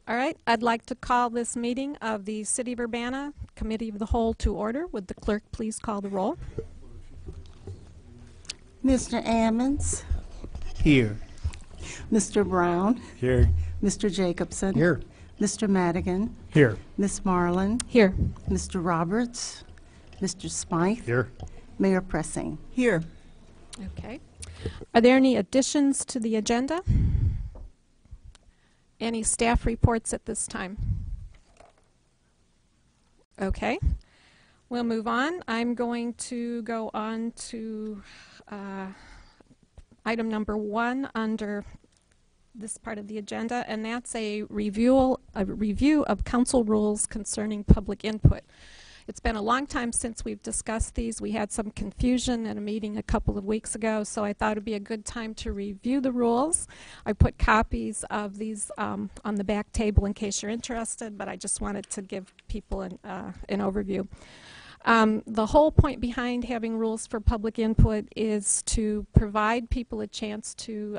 All right, I'd like to call this meeting of the City of Urbana Committee of the Whole to order. Would the clerk please call the roll? Mr. Ammons, Here. Mr. Brown, Here. Mr. Jacobson, Here. Mr. Madigan, Here. Miss Marlin, Here. Mr. Roberts, Mr. Smythe, Here. Mayor Pressing. Here. Okay. Are there any additions to the agenda? Any staff reports at this time? Okay. We'll move on. I'm going to go on to item number 1 under this part of the agenda, and that's a review of council rules concerning public input. It's been a long time since we've discussed these. We had some confusion at a meeting a couple of weeks ago, so I thought it would be a good time to review the rules. I put copies of these on the back table in case you're interested, but I just wanted to give people an overview. The whole point behind having rules for public input is to provide people a chance to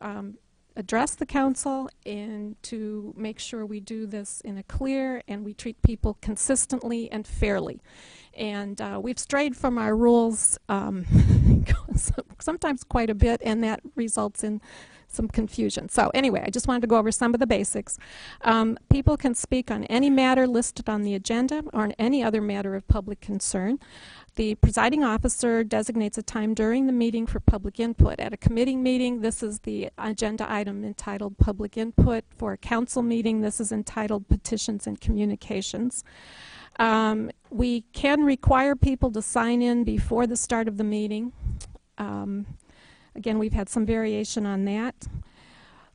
address the council and to make sure we do this in a clear and we treat people consistently and fairly. And we've strayed from our rules sometimes quite a bit, and that results in some confusion. So anyway, I just wanted to go over some of the basics. People can speak on any matter listed on the agenda or on any other matter of public concern. The presiding officer designates a time during the meeting for public input. At a committee meeting, this is the agenda item entitled Public Input. For a council meeting, this is entitled Petitions and Communications. We can require people to sign in before the start of the meeting. Again, we've had some variation on that.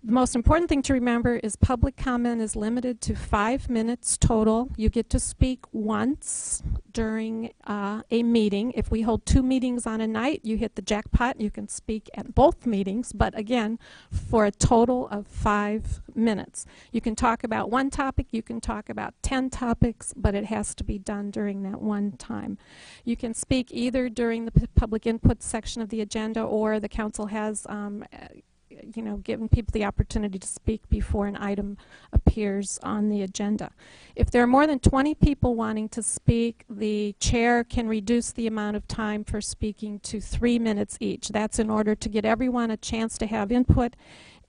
The most important thing to remember is public comment is limited to 5 minutes total. You get to speak once during a meeting. If we hold 2 meetings on a night, you hit the jackpot. You can speak at both meetings, but again, for a total of 5 minutes. You can talk about one topic, you can talk about 10 topics, but it has to be done during that one time. You can speak either during the public input section of the agenda, or the council has giving people the opportunity to speak before an item appears on the agenda. If there are more than 20 people wanting to speak, the chair can reduce the amount of time for speaking to 3 minutes each. That's in order to get everyone a chance to have input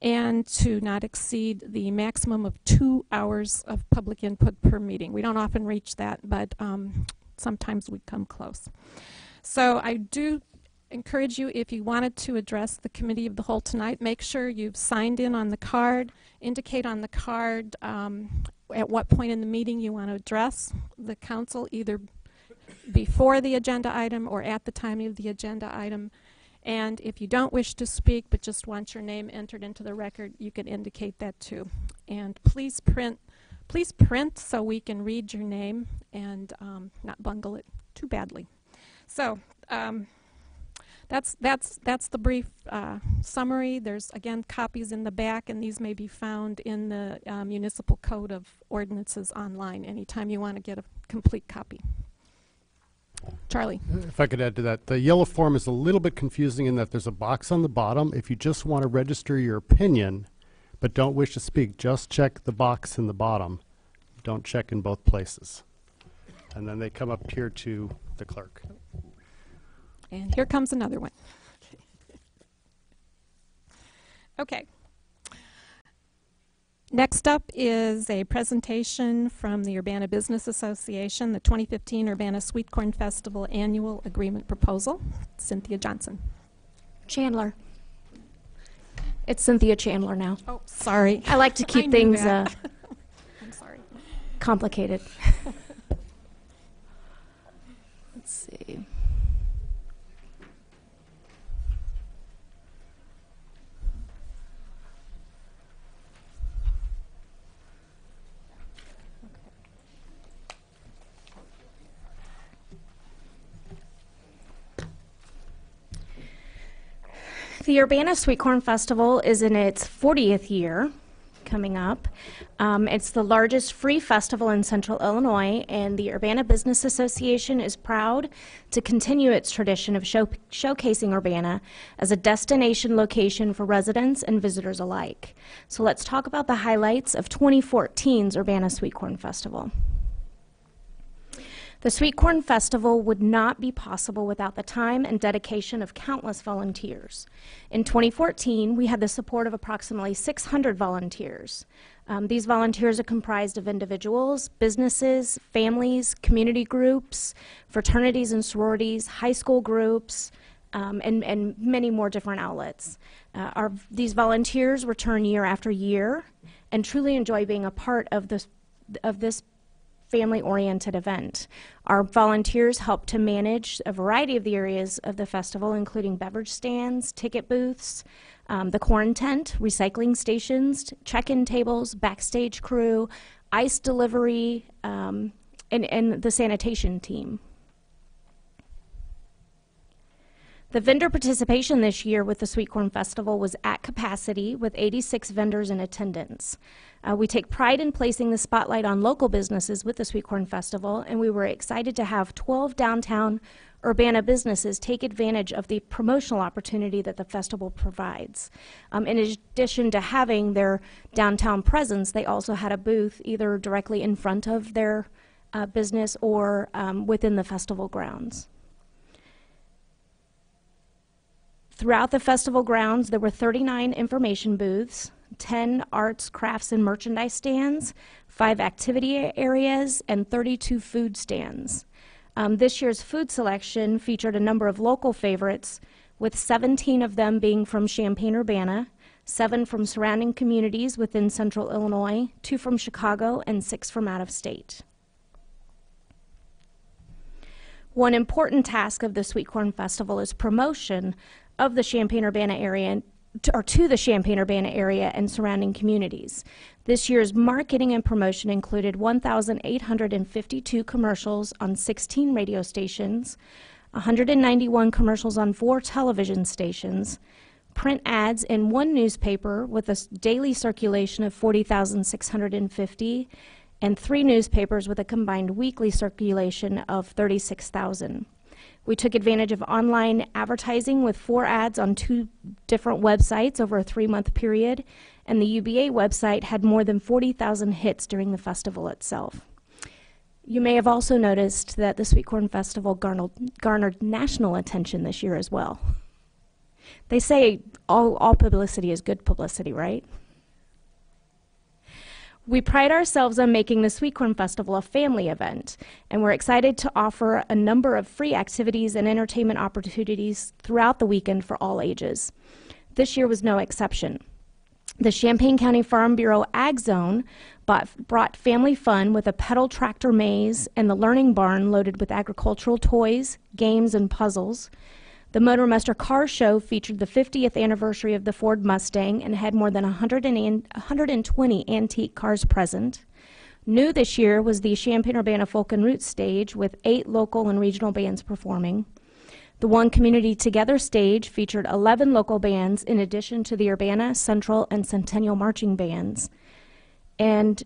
and to not exceed the maximum of 2 hours of public input per meeting. We don't often reach that, but sometimes we come close. So I do encourage you, if you wanted to address the Committee of the Whole tonight, make sure you've signed in on the card. Indicate on the card at what point in the meeting you want to address the council, either before the agenda item or at the time of the agenda item. And if you don't wish to speak but just want your name entered into the record, you can indicate that too. And please print so we can read your name and not bungle it too badly. So that's the brief summary. There's, again, copies in the back, and these may be found in the Municipal Code of Ordinances online anytime you want to get a complete copy. Charlie. If I could add to that, the yellow form is a little bit confusing in that there's a box on the bottom. If you just want to register your opinion but don't wish to speak, just check the box in the bottom. Don't check in both places. And then they come up here to the clerk. And here comes another one. Okay. Next up is a presentation from the Urbana Business Association, the 2015 Urbana Sweet Corn Festival Annual Agreement Proposal. Cynthia Johnson. Chandler. It's Cynthia Chandler now. Oh, sorry. I like to keep things I'm sorry. Complicated. Let's see. The Urbana Sweet Corn Festival is in its 40th year coming up. It's the largest free festival in Central Illinois, and the Urbana Business Association is proud to continue its tradition of showcasing Urbana as a destination location for residents and visitors alike. So let's talk about the highlights of 2014's Urbana Sweet Corn Festival. The Sweet Corn Festival would not be possible without the time and dedication of countless volunteers. In 2014, we had the support of approximately 600 volunteers. These volunteers are comprised of individuals, businesses, families, community groups, fraternities and sororities, high school groups, and many more different outlets. These volunteers return year after year and truly enjoy being a part of this family-oriented event. Our volunteers help to manage a variety of the areas of the festival, including beverage stands, ticket booths, the corn tent, recycling stations, check-in tables, backstage crew, ice delivery, and the sanitation team. The vendor participation this year with the Sweet Corn Festival was at capacity with 86 vendors in attendance. We take pride in placing the spotlight on local businesses with the Sweet Corn Festival, and we were excited to have 12 downtown Urbana businesses take advantage of the promotional opportunity that the festival provides. In addition to having their downtown presence, they also had a booth either directly in front of their business or within the festival grounds. Throughout the festival grounds, there were 39 information booths, 10 arts, crafts, and merchandise stands, 5 activity areas, and 32 food stands. This year's food selection featured a number of local favorites, with 17 of them being from Champaign-Urbana, 7 from surrounding communities within Central Illinois, 2 from Chicago, and 6 from out of state. One important task of the Sweet Corn Festival is promotion of the Champaign-Urbana area, to the Champaign-Urbana area and surrounding communities. This year's marketing and promotion included 1,852 commercials on 16 radio stations, 191 commercials on 4 television stations, print ads in 1 newspaper with a daily circulation of 40,650, and 3 newspapers with a combined weekly circulation of 36,000. We took advantage of online advertising with 4 ads on 2 different websites over a 3-month period, and the UBA website had more than 40,000 hits during the festival itself. You may have also noticed that the Sweet Corn Festival garnered national attention this year as well. They say all publicity is good publicity, right? We pride ourselves on making the Sweet Corn Festival a family event, and we're excited to offer a number of free activities and entertainment opportunities throughout the weekend for all ages. This year was no exception. The Champaign County Farm Bureau Ag Zone brought family fun with a pedal tractor maze and the learning barn loaded with agricultural toys, games, and puzzles. The Motor Muster Car Show featured the 50th anniversary of the Ford Mustang and had more than 120 antique cars present. New this year was the Champaign-Urbana Folk and Roots stage with 8 local and regional bands performing. The One Community Together stage featured 11 local bands in addition to the Urbana, Central, and Centennial marching bands, and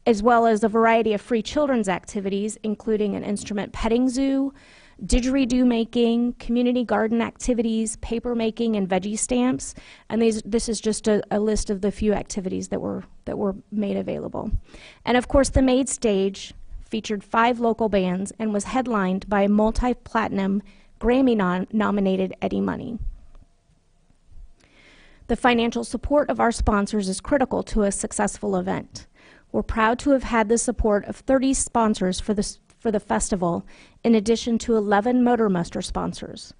as well as a variety of free children's activities, including an instrument petting zoo, didgeridoo making, community garden activities, paper making, and veggie stamps. And this is just a list of the few activities that were made available. And of course, the main stage featured 5 local bands and was headlined by multi-platinum Grammy-nominated Eddie Money. The financial support of our sponsors is critical to a successful event. We're proud to have had the support of 30 sponsors for the festival, in addition to 11 Motor Muster sponsors.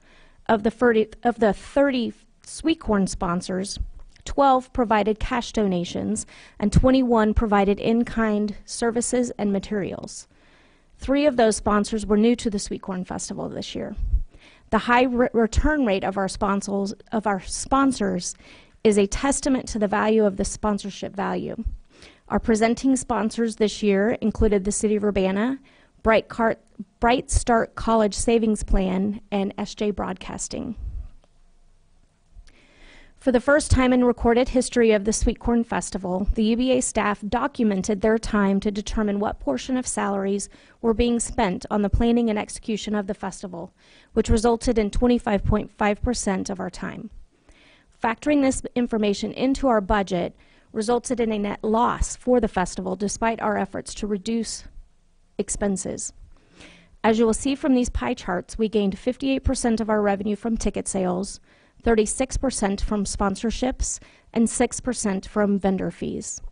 Of the 30 Sweet Corn sponsors, 12 provided cash donations, and 21 provided in-kind services and materials. 3 of those sponsors were new to the Sweet Corn Festival this year. The high return rate of our sponsors is a testament to the value of the sponsorship value. Our presenting sponsors this year included the City of Urbana, Bright Start College Savings Plan, and SJ Broadcasting. For the first time in recorded history of the Sweet Corn Festival, the UBA staff documented their time to determine what portion of salaries were being spent on the planning and execution of the festival, which resulted in 25.5% of our time. Factoring this information into our budget resulted in a net loss for the festival despite our efforts to reduce expenses. As you will see from these pie charts, we gained 58% of our revenue from ticket sales, 36% from sponsorships, and 6% from vendor fees.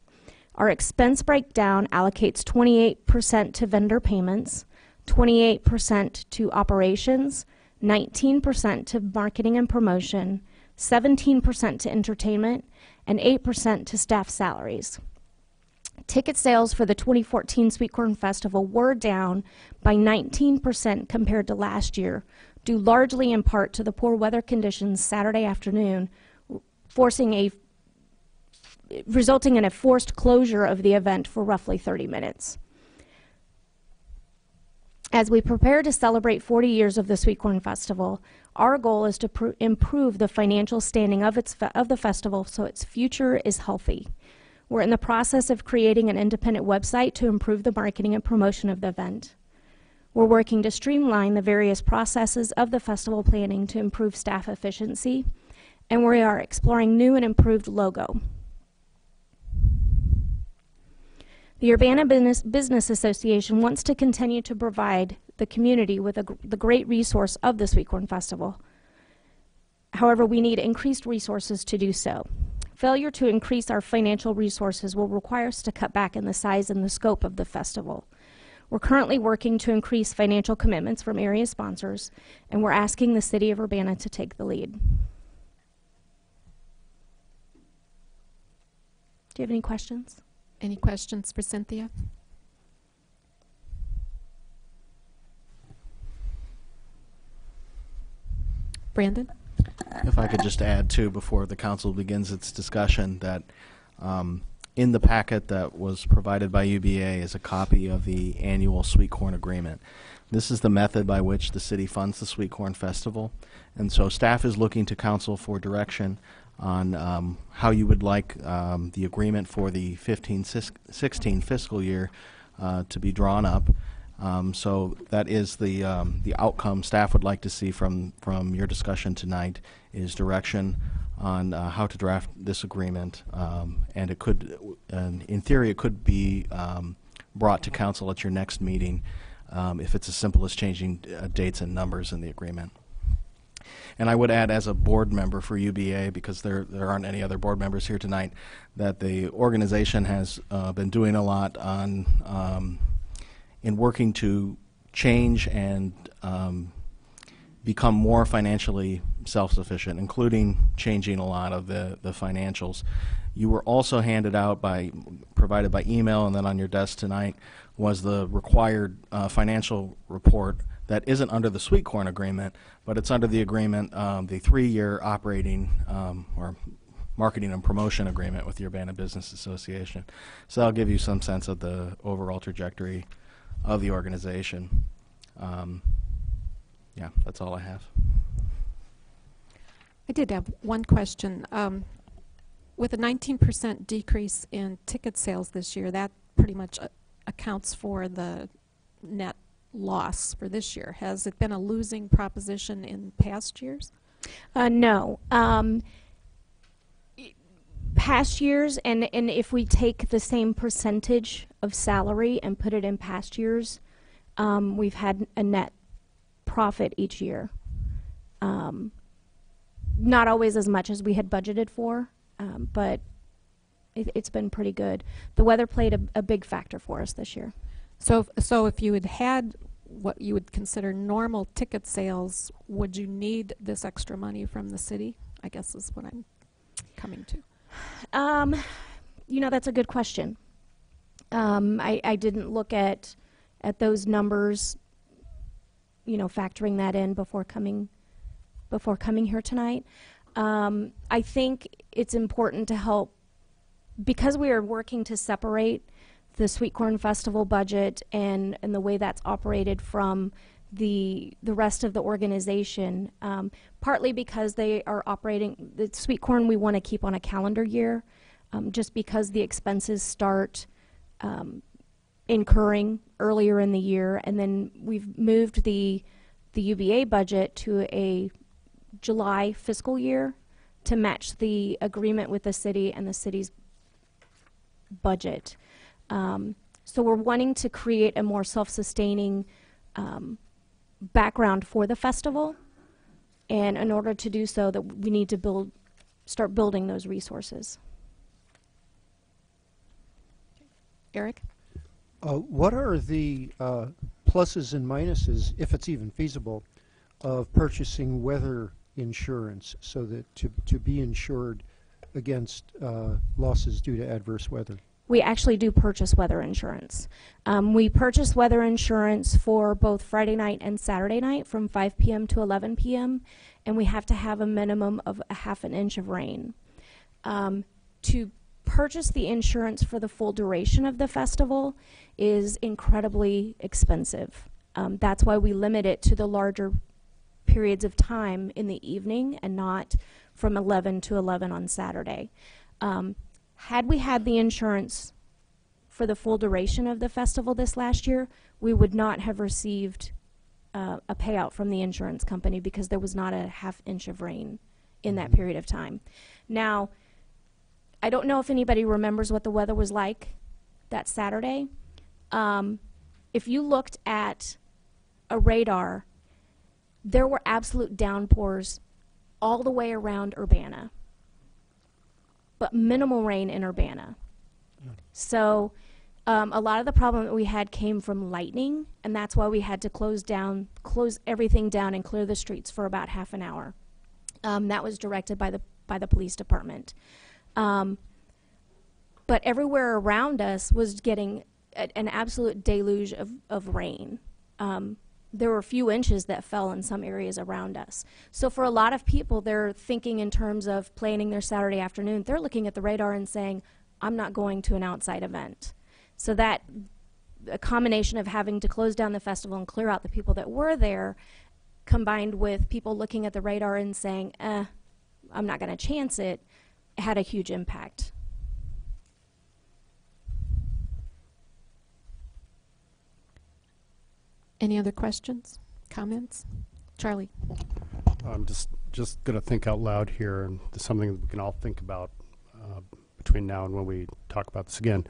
Our expense breakdown allocates 28% to vendor payments, 28% to operations, 19% to marketing and promotion, 17% to entertainment, and 8% to staff salaries. Ticket sales for the 2014 Sweet Corn Festival were down by 19% compared to last year, due largely in part to the poor weather conditions Saturday afternoon, resulting in a forced closure of the event for roughly 30 minutes. As we prepare to celebrate 40 years of the Sweet Corn Festival, our goal is to improve the financial standing of the festival so its future is healthy. We're in the process of creating an independent website to improve the marketing and promotion of the event. We're working to streamline the various processes of the festival planning to improve staff efficiency, and we are exploring new and improved logo. The Urbana Business Association wants to continue to provide the community with the great resource of the Sweet Corn Festival. However, we need increased resources to do so. Failure to increase our financial resources will require us to cut back in the size and the scope of the festival. We're currently working to increase financial commitments from area sponsors, and we're asking the City of Urbana to take the lead. Do you have any questions? Any questions for Cynthia? Brandon? If I could just add, too, before the council begins its discussion, that in the packet that was provided by UBA is a copy of the annual Sweet Corn Agreement. This is the method by which the city funds the Sweet Corn Festival, and so staff is looking to council for direction on how you would like the agreement for the 15-16 fiscal year to be drawn up. So that is the outcome staff would like to see from your discussion tonight, is direction on how to draft this agreement, and it could, in theory, it could be brought to council at your next meeting if it's as simple as changing dates and numbers in the agreement. And I would add, as a board member for UBA, because there aren't any other board members here tonight, that the organization has been doing a lot on in working to change and become more financially self-sufficient, including changing a lot of the financials. You were also handed out provided by email, and then on your desk tonight was the required financial report that isn't under the Sweet Corn Agreement, but it's under the agreement, the 3-year operating or marketing and promotion agreement with the Urbana Business Association. So that'll give you some sense of the overall trajectory of the organization. Yeah, that's all I have. I did have one question. With a 19% decrease in ticket sales this year, that pretty much accounts for the net loss for this year. Has it been a losing proposition in past years? No. Past years, and if we take the same percentage of salary and put it in past years, we've had a net profit each year. Not always as much as we had budgeted for, but it's been pretty good. The weather played a big factor for us this year. So if you had what you would consider normal ticket sales, would you need this extra money from the city? I guess is what I'm coming to. You know, that's a good question. I didn't look at those numbers, you know, factoring that in before coming here tonight. I think it's important to help, because we are working to separate the Sweet Corn Festival budget and the way that's operated from the rest of the organization, partly because they are operating the Sweet Corn. We want to keep on a calendar year, just because the expenses start incurring earlier in the year, and then we've moved the UBA budget to a July fiscal year to match the agreement with the city and the city's budget. So we're wanting to create a more self-sustaining background for the festival, and in order to do so, that we need to start building those resources. Eric? What are the pluses and minuses, if it's even feasible, of purchasing weather insurance so that to be insured against losses due to adverse weather? We actually do purchase weather insurance. We purchase weather insurance for both Friday night and Saturday night from 5 p.m. to 11 p.m., and we have to have a minimum of a ½ an inch of rain. To purchase the insurance for the full duration of the festival is incredibly expensive. That's why we limit it to the larger periods of time in the evening and not from 11 to 11 on Saturday. Had we had the insurance for the full duration of the festival this last year, we would not have received a payout from the insurance company because there was not a ½ inch of rain in that period of time. Now, I don't know if anybody remembers what the weather was like that Saturday. If you looked at a radar, there were absolute downpours all the way around Urbana, but minimal rain in Urbana. So a lot of the problem that we had came from lightning, and that's why we had to close everything down and clear the streets for about ½ an hour. That was directed by the police department. But everywhere around us was getting an absolute deluge of rain. There were a few inches that fell in some areas around us. So for a lot of people, they're thinking in terms of planning their Saturday afternoon. They're looking at the radar and saying, I'm not going to an outside event. So that a combination of having to close down the festival and clear out the people that were there, combined with people looking at the radar and saying, I'm not going to chance it, had a huge impact. Any other questions, comments? Charlie? I'm just going to think out loud here, and this is something that we can all think about between now and when we talk about this again.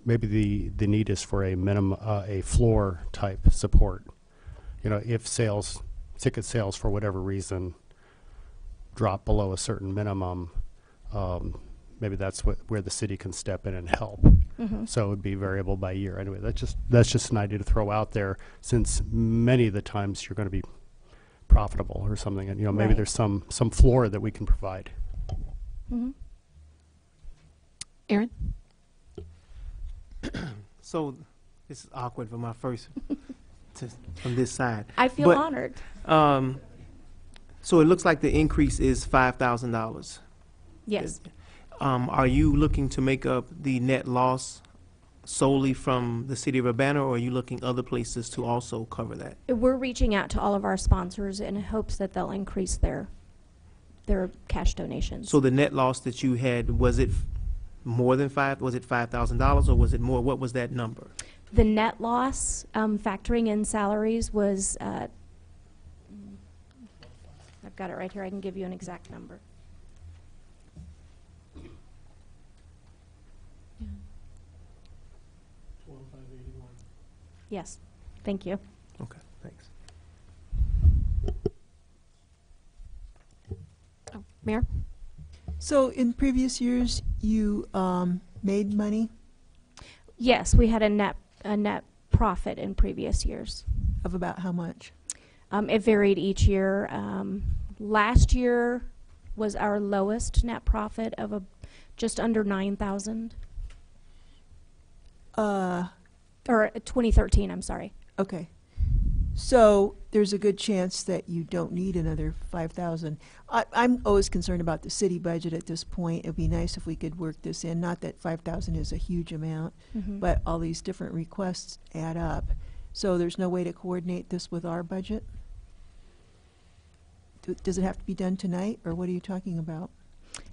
Maybe the need is for a minimum, a floor type support. You know, if ticket sales for whatever reason drop below a certain minimum, maybe that's where the city can step in and help. Mm-hmm. So it would be variable by year. Anyway, that's just an idea to throw out there, since many of the times you're going to be profitable or something, and maybe Right. there's some floor that we can provide. Mm-hmm. Aaron? So this is awkward for my first from this side. I feel But, honored. So it looks like the increase is $5,000. Yes. Are you looking to make up the net loss solely from the city of Urbana, or are you looking other places to also cover that? We're reaching out to all of our sponsors in hopes that they'll increase their cash donations. So the net loss that you had, was it more than was it $5,000, or was it more? What was that number? The net loss, factoring in salaries, was, I've got it right here, I can give you an exact number. Yes, thank you. Okay, thanks. Oh, Mayor? So in previous years, you made money Yes, we had a net profit in previous years. of about how much? It varied each year. Last year was our lowest net profit of just under 9,000. Or 2013, I'm sorry. Okay. So there's a good chance that you don't need another 5,000. I'm always concerned about the city budget at this point. It would be nice if we could work this in. Not that 5,000 is a huge amount, Mhm. but all these different requests add up. So there's no way to coordinate this with our budget? Does it have to be done tonight, or what are you talking about?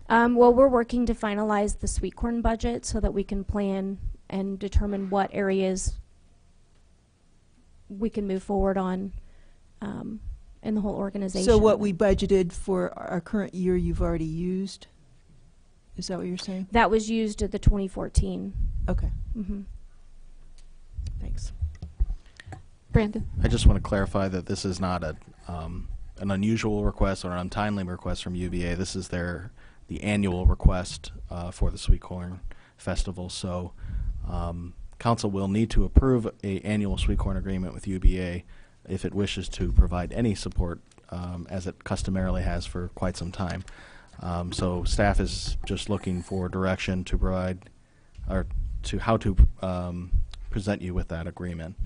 Well, we're working to finalize the sweet corn budget so that we can plan and determine what areas we can move forward on in the whole organization. So what we budgeted for our current year, you've already used? Is that what you're saying? That was used at the 2014. Okay. Mm-hmm. Thanks. Brandon? I just want to clarify that this is not an unusual request or an untimely request from UBA. This is the annual request for the Sweet Corn Festival. So council will need to approve an annual sweet corn agreement with UBA if it wishes to provide any support, as it customarily has for quite some time. So staff is just looking for direction to provide, or to how to present you with that agreement.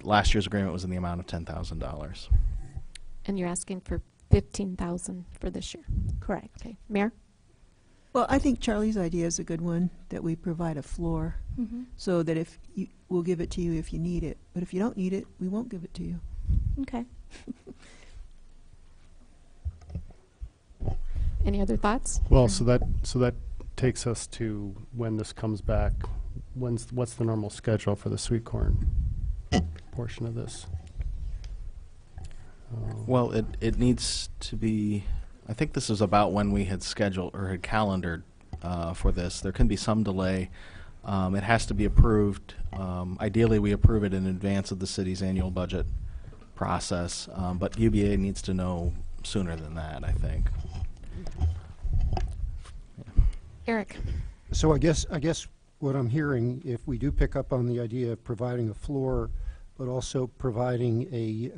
Last year's agreement was in the amount of $10,000. And you're asking for $15,000 for this year. Correct. Okay. Mayor? Well, I think Charlie's idea is a good one, that we provide a floor Mm-hmm. so that if you, we'll give it to you if you need it. But if you don't need it, we won't give it to you. Okay. Any other thoughts? Well, so that takes us to when this comes back. What's the normal schedule for the sweet corn portion of this? Well, it needs to be, I think this is about when we had scheduled or had calendared for this. There can be some delay. It has to be approved. Ideally, we approve it in advance of the city's annual budget process, but UBA needs to know sooner than that, I think. Eric? So I guess what I'm hearing, if we do pick up on the idea of providing a floor, but also providing a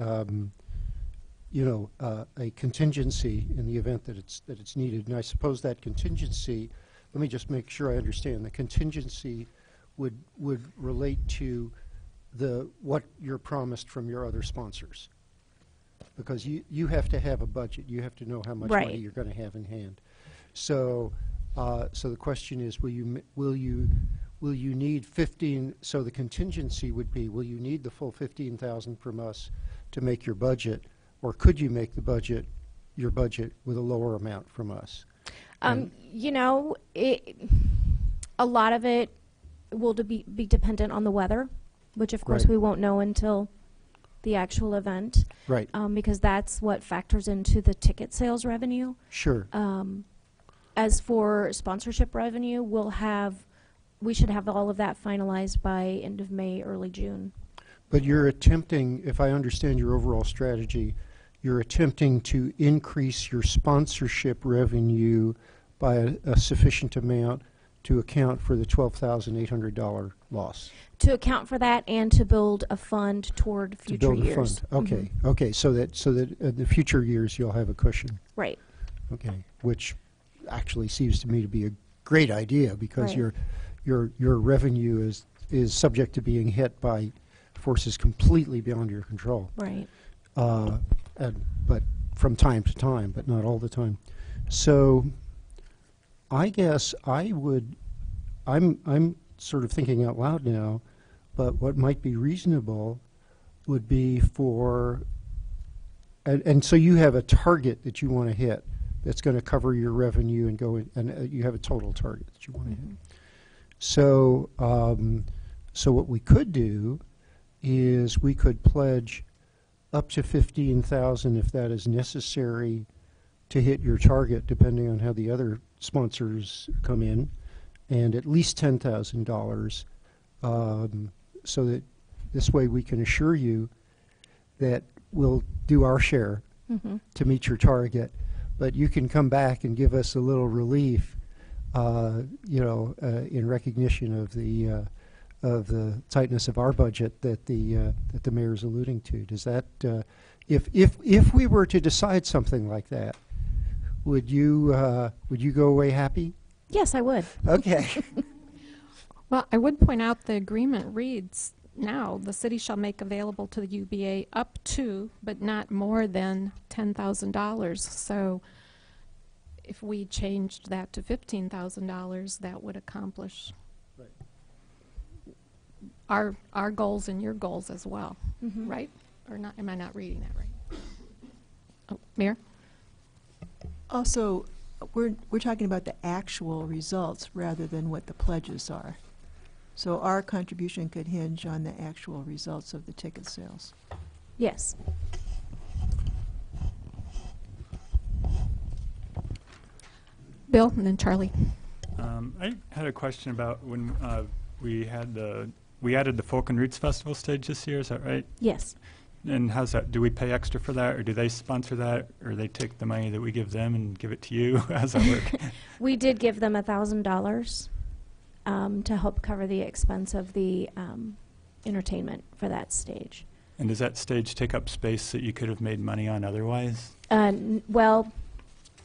a contingency in the event that it's needed, and I suppose that contingency, let me just make sure I understand, the contingency would relate to what you're promised from your other sponsors, because you have to have a budget, you have to know how much Right. money you're going to have in hand. So the question is, will you need 15? So the contingency would be, will you need the full 15,000 from us to make your budget, or could you make your budget with a lower amount from us? You know, a lot of it will be dependent on the weather, which of course Right. we won't know until the actual event, Right. because that's what factors into the ticket sales revenue. Sure. As for sponsorship revenue, we should have all of that finalized by end of May, early June. But you're attempting, if I understand your overall strategy, you're attempting to increase your sponsorship revenue by a sufficient amount to account for the $12,800 loss. To account for that and to build a fund toward To future build a years. fund. Okay. Okay. So that in the future years you'll have a cushion. Right. Okay. Which actually seems to me to be a great idea, because Right. your revenue is subject to being hit by forces completely beyond your control. Right. But from time to time, but not all the time. So I guess I'm sort of thinking out loud now, but what might be reasonable would be and so you have a target that you want to hit that's going to cover your revenue and go in, and you have a total target that you want to hit. So what we could do is we could pledge up to 15,000 if that is necessary to hit your target, depending on how the other sponsors come in, and at least $10,000, so that this way we can assure you that we'll do our share Mm-hmm. to meet your target, but you can come back and give us a little relief, in recognition of the tightness of our budget that the mayor's alluding to. Does that, if we were to decide something like that, would you go away happy? Yes, I would. Okay. Well, I would point out the agreement reads now, the city shall make available to the UBA up to, but not more than, $10,000. So if we changed that to $15,000, that would accomplish our goals and your goals as well, Mhm. right? Or not? Am I not reading that right? Oh, Mayor? Also, we're talking about the actual results rather than what the pledges are. So our contribution could hinge on the actual results of the ticket sales. Yes. Bill, and then Charlie. I had a question about when we added the Folk and Roots Festival stage this year. Is that right? Yes. And how's that? Do we pay extra for that, or do they sponsor that, or they take the money that we give them and give it to you? How's that work? We did give them $1,000 to help cover the expense of the entertainment for that stage. And does that stage take up space that you could have made money on otherwise? Well,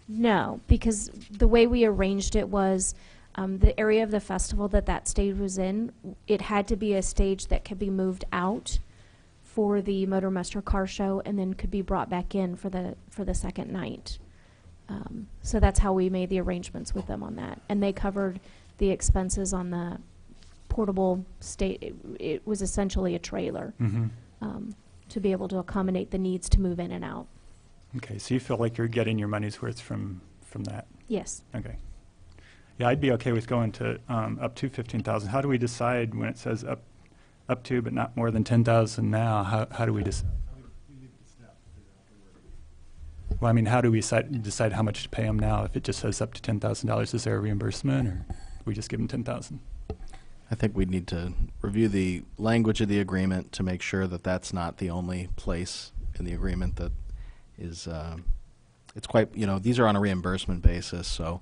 no, because the way we arranged it was the area of the festival that stage was in, it had to be a stage that could be moved out for the Motor Muster Car Show and then could be brought back in for the second night. So that's how we made the arrangements with them on that. And they covered the expenses on the portable stage. It was essentially a trailer to be able to accommodate the needs to move in and out. Okay, so you feel like you're getting your money's worth from that? Yes. Okay. Yeah, I'd be okay with going to up to 15,000. How do we decide when it says up to, but not more than 10,000 now? How do we decide? Well, I mean, how do we decide how much to pay them now? If it just says up to $10,000, is there a reimbursement, or we just give them 10,000? I think we need to review the language of the agreement to make sure that that's not the only place in the agreement that is, it's quite, these are on a reimbursement basis. So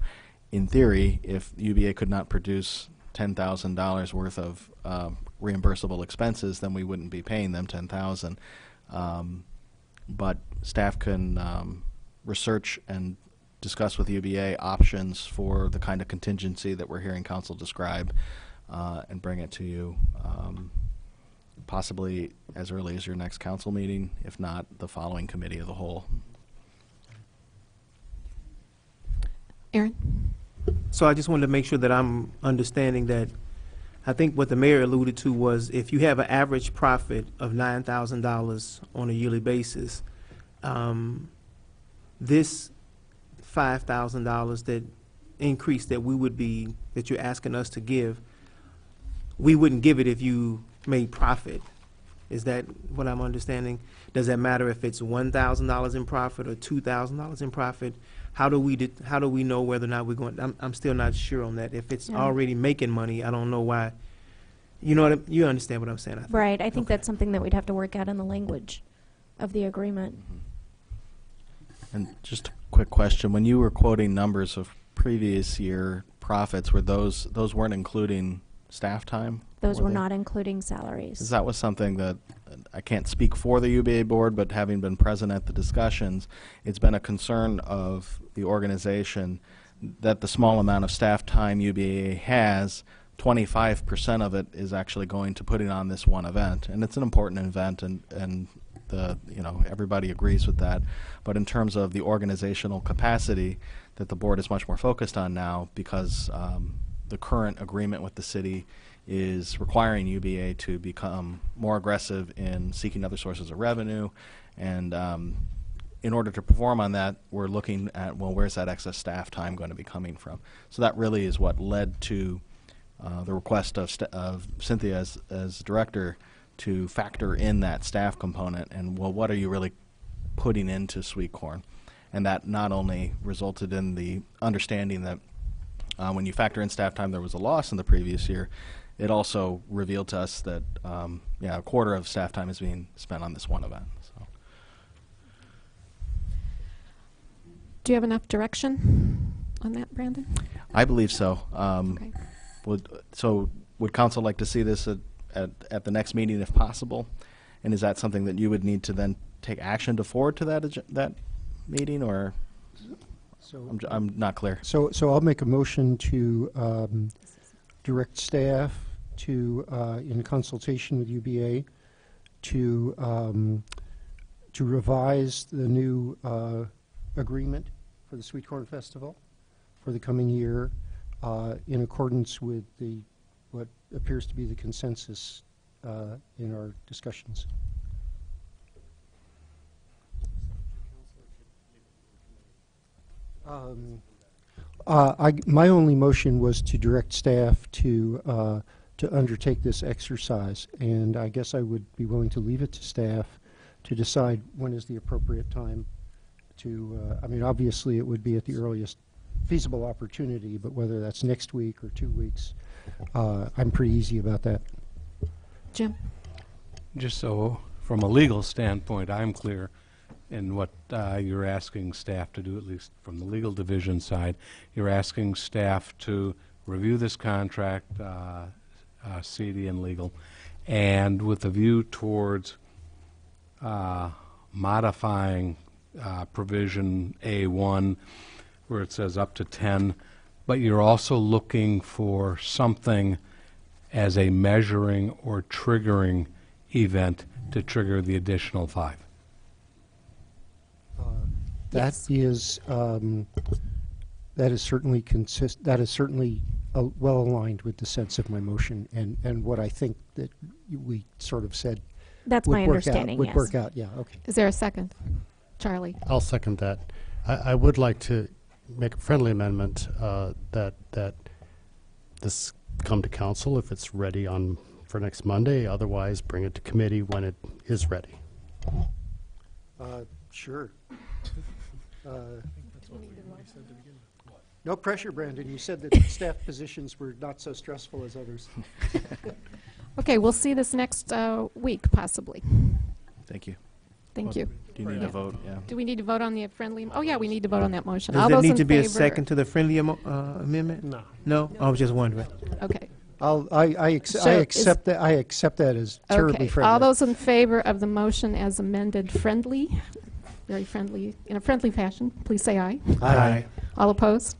in theory, if UBA could not produce $10,000 worth of reimbursable expenses, then we wouldn't be paying them $10,000. But staff can research and discuss with UBA options for the kind of contingency that we're hearing council describe and bring it to you possibly as early as your next council meeting, if not the following committee of the whole. Aaron? So I just wanted to make sure that I'm understanding that, I think what the mayor alluded to was if you have an average profit of $9,000 on a yearly basis, this $5,000 that increase that that you're asking us to give, we wouldn't give it if you made profit. Is that what I'm understanding? Does that matter if it's $1,000 in profit or $2,000 in profit? How do we know whether or not we're going? I'm still not sure on that. If it's Yeah. already making money, I don't know why. You understand what I'm saying? I think. Right. I think Okay. that's something that we'd have to work out in the language of the agreement. And just a quick question: when you were quoting numbers of previous year profits, were those weren't including staff time? Those were they? not including salaries. 'Cause that was something that I can't speak for the UBA board, but having been present at the discussions, it's been a concern of the organization that the small amount of staff time UBA has, 25% of it is actually going to putting on this one event, and it's an important event, and everybody agrees with that. But in terms of the organizational capacity that the board is much more focused on now, because the current agreement with the city is requiring UBA to become more aggressive in seeking other sources of revenue, and in order to perform on that, we're looking at, well, where's that excess staff time going to be coming from? So that really is what led to the request of Cynthia as director to factor in that staff component, and, well, what are you really putting into Sweet Corn? And that not only resulted in the understanding that when you factor in staff time there was a loss in the previous year, it also revealed to us that a quarter of staff time is being spent on this one event. So. Do you have enough direction on that, Brandon? I believe so. Okay. Would council like to see this at the next meeting if possible? And is that something that you would need to then take action to forward to that meeting, or? So I'm not clear. So I'll make a motion to direct staff to, in consultation with UBA, to revise the new agreement for the Sweet Corn Festival for the coming year, in accordance with what appears to be the consensus in our discussions. My only motion was to direct staff to undertake this exercise, and I guess I would be willing to leave it to staff to decide when is the appropriate time to, I mean, obviously it would be at the earliest feasible opportunity, but whether that's next week or 2 weeks, I'm pretty easy about that. Jim? Just so, from a legal standpoint, I'm clear in what you're asking staff to do, at least from the legal division side. You're asking staff to review this contract, CD and legal, and with a view towards modifying provision A1, where it says up to 10, but you're also looking for something as a measuring or triggering event to trigger the additional 5. That is certainly that is certainly well aligned with the sense of my motion and what I think that we sort of said That's would my work understanding, out, would yes. work out. Yeah. Okay. Is there a second? Charlie? I'll second that. I would like to make a friendly amendment that this come to council if it's ready for next Monday. Otherwise, bring it to committee when it is ready. Sure. No pressure, Brandon. You said that staff positions were not so stressful as others. Okay, we'll see this next week, possibly. Thank you. Thank you. Do you need Yeah. a vote? Yeah. Do we need to vote on the friendly? Oh, yeah, we need to vote on that motion. Does All there those need in to be a favor- second to the friendly amendment? No. No? I was just wondering. Okay. I accept that. I accept that as terribly Okay. friendly. All those in favor of the motion as amended, friendly, very friendly, in a friendly fashion, please say aye. Aye. All opposed?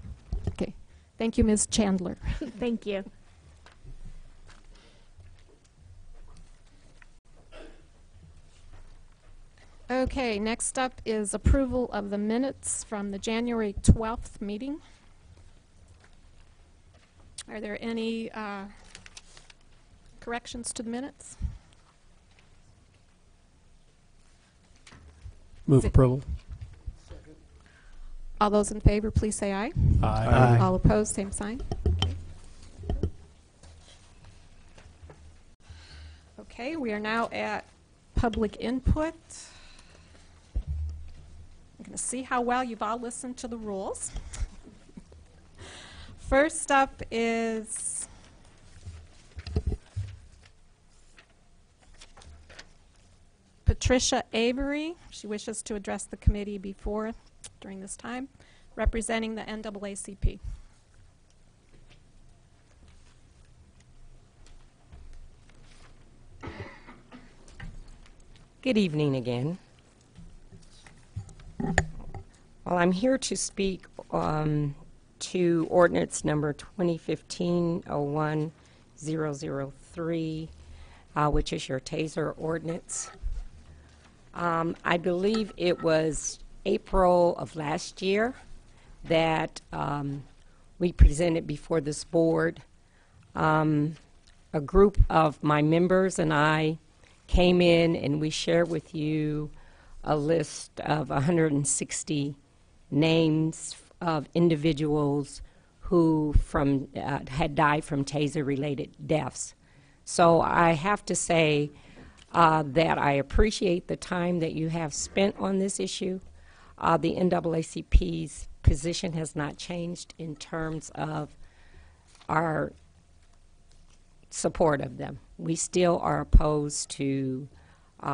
Okay. Thank you, Ms. Chandler. Thank you. Okay, next up is approval of the minutes from the January 12th meeting. Are there any corrections to the minutes? Move approval. All those in favor, please say aye. Aye. All opposed, same sign. Okay, we are now at public input. I'm going to see how well you've all listened to the rules. First up is Patricia Avery. She wishes to address the committee during this time, representing the NAACP. Good evening again. Well, I'm here to speak to ordinance number 2015-01-003, which is your taser ordinance. I believe it was April of last year that we presented before this board. A group of my members and I came in and we shared with you a list of 160 names of individuals who had died from taser-related deaths. So I have to say that I appreciate the time that you have spent on this issue. The NAACP's position has not changed in terms of our support of them. We still are opposed to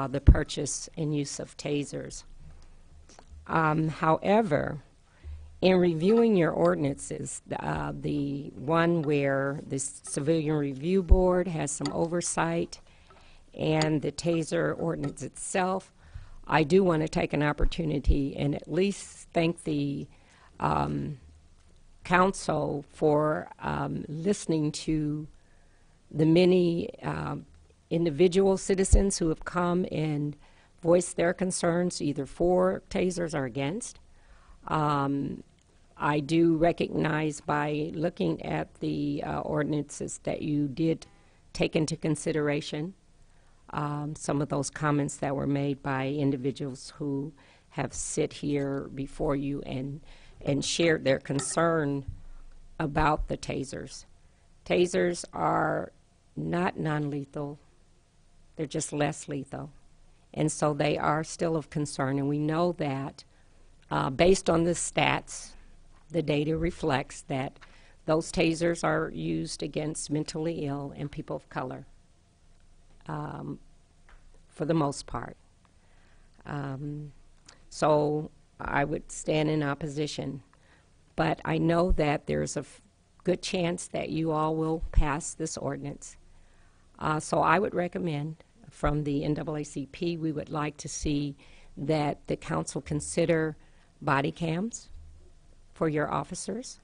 the purchase and use of tasers. However, in reviewing your ordinances, the one where the Civilian Review Board has some oversight and the taser ordinance itself, I do want to take an opportunity and at least thank the council for listening to the many individual citizens who have come and voiced their concerns either for tasers or against. I do recognize by looking at the ordinances that you did take into consideration some of those comments that were made by individuals who have sit here before you and shared their concern about the tasers. Tasers are not non-lethal. They're just less lethal. And so they are still of concern, and we know that based on the stats, the data reflects that those tasers are used against mentally ill and people of color for the most part. So I would stand in opposition. But I know that there's a good chance that you all will pass this ordinance. So I would recommend from the NAACP, we would like to see that the council consider body cams for your officers.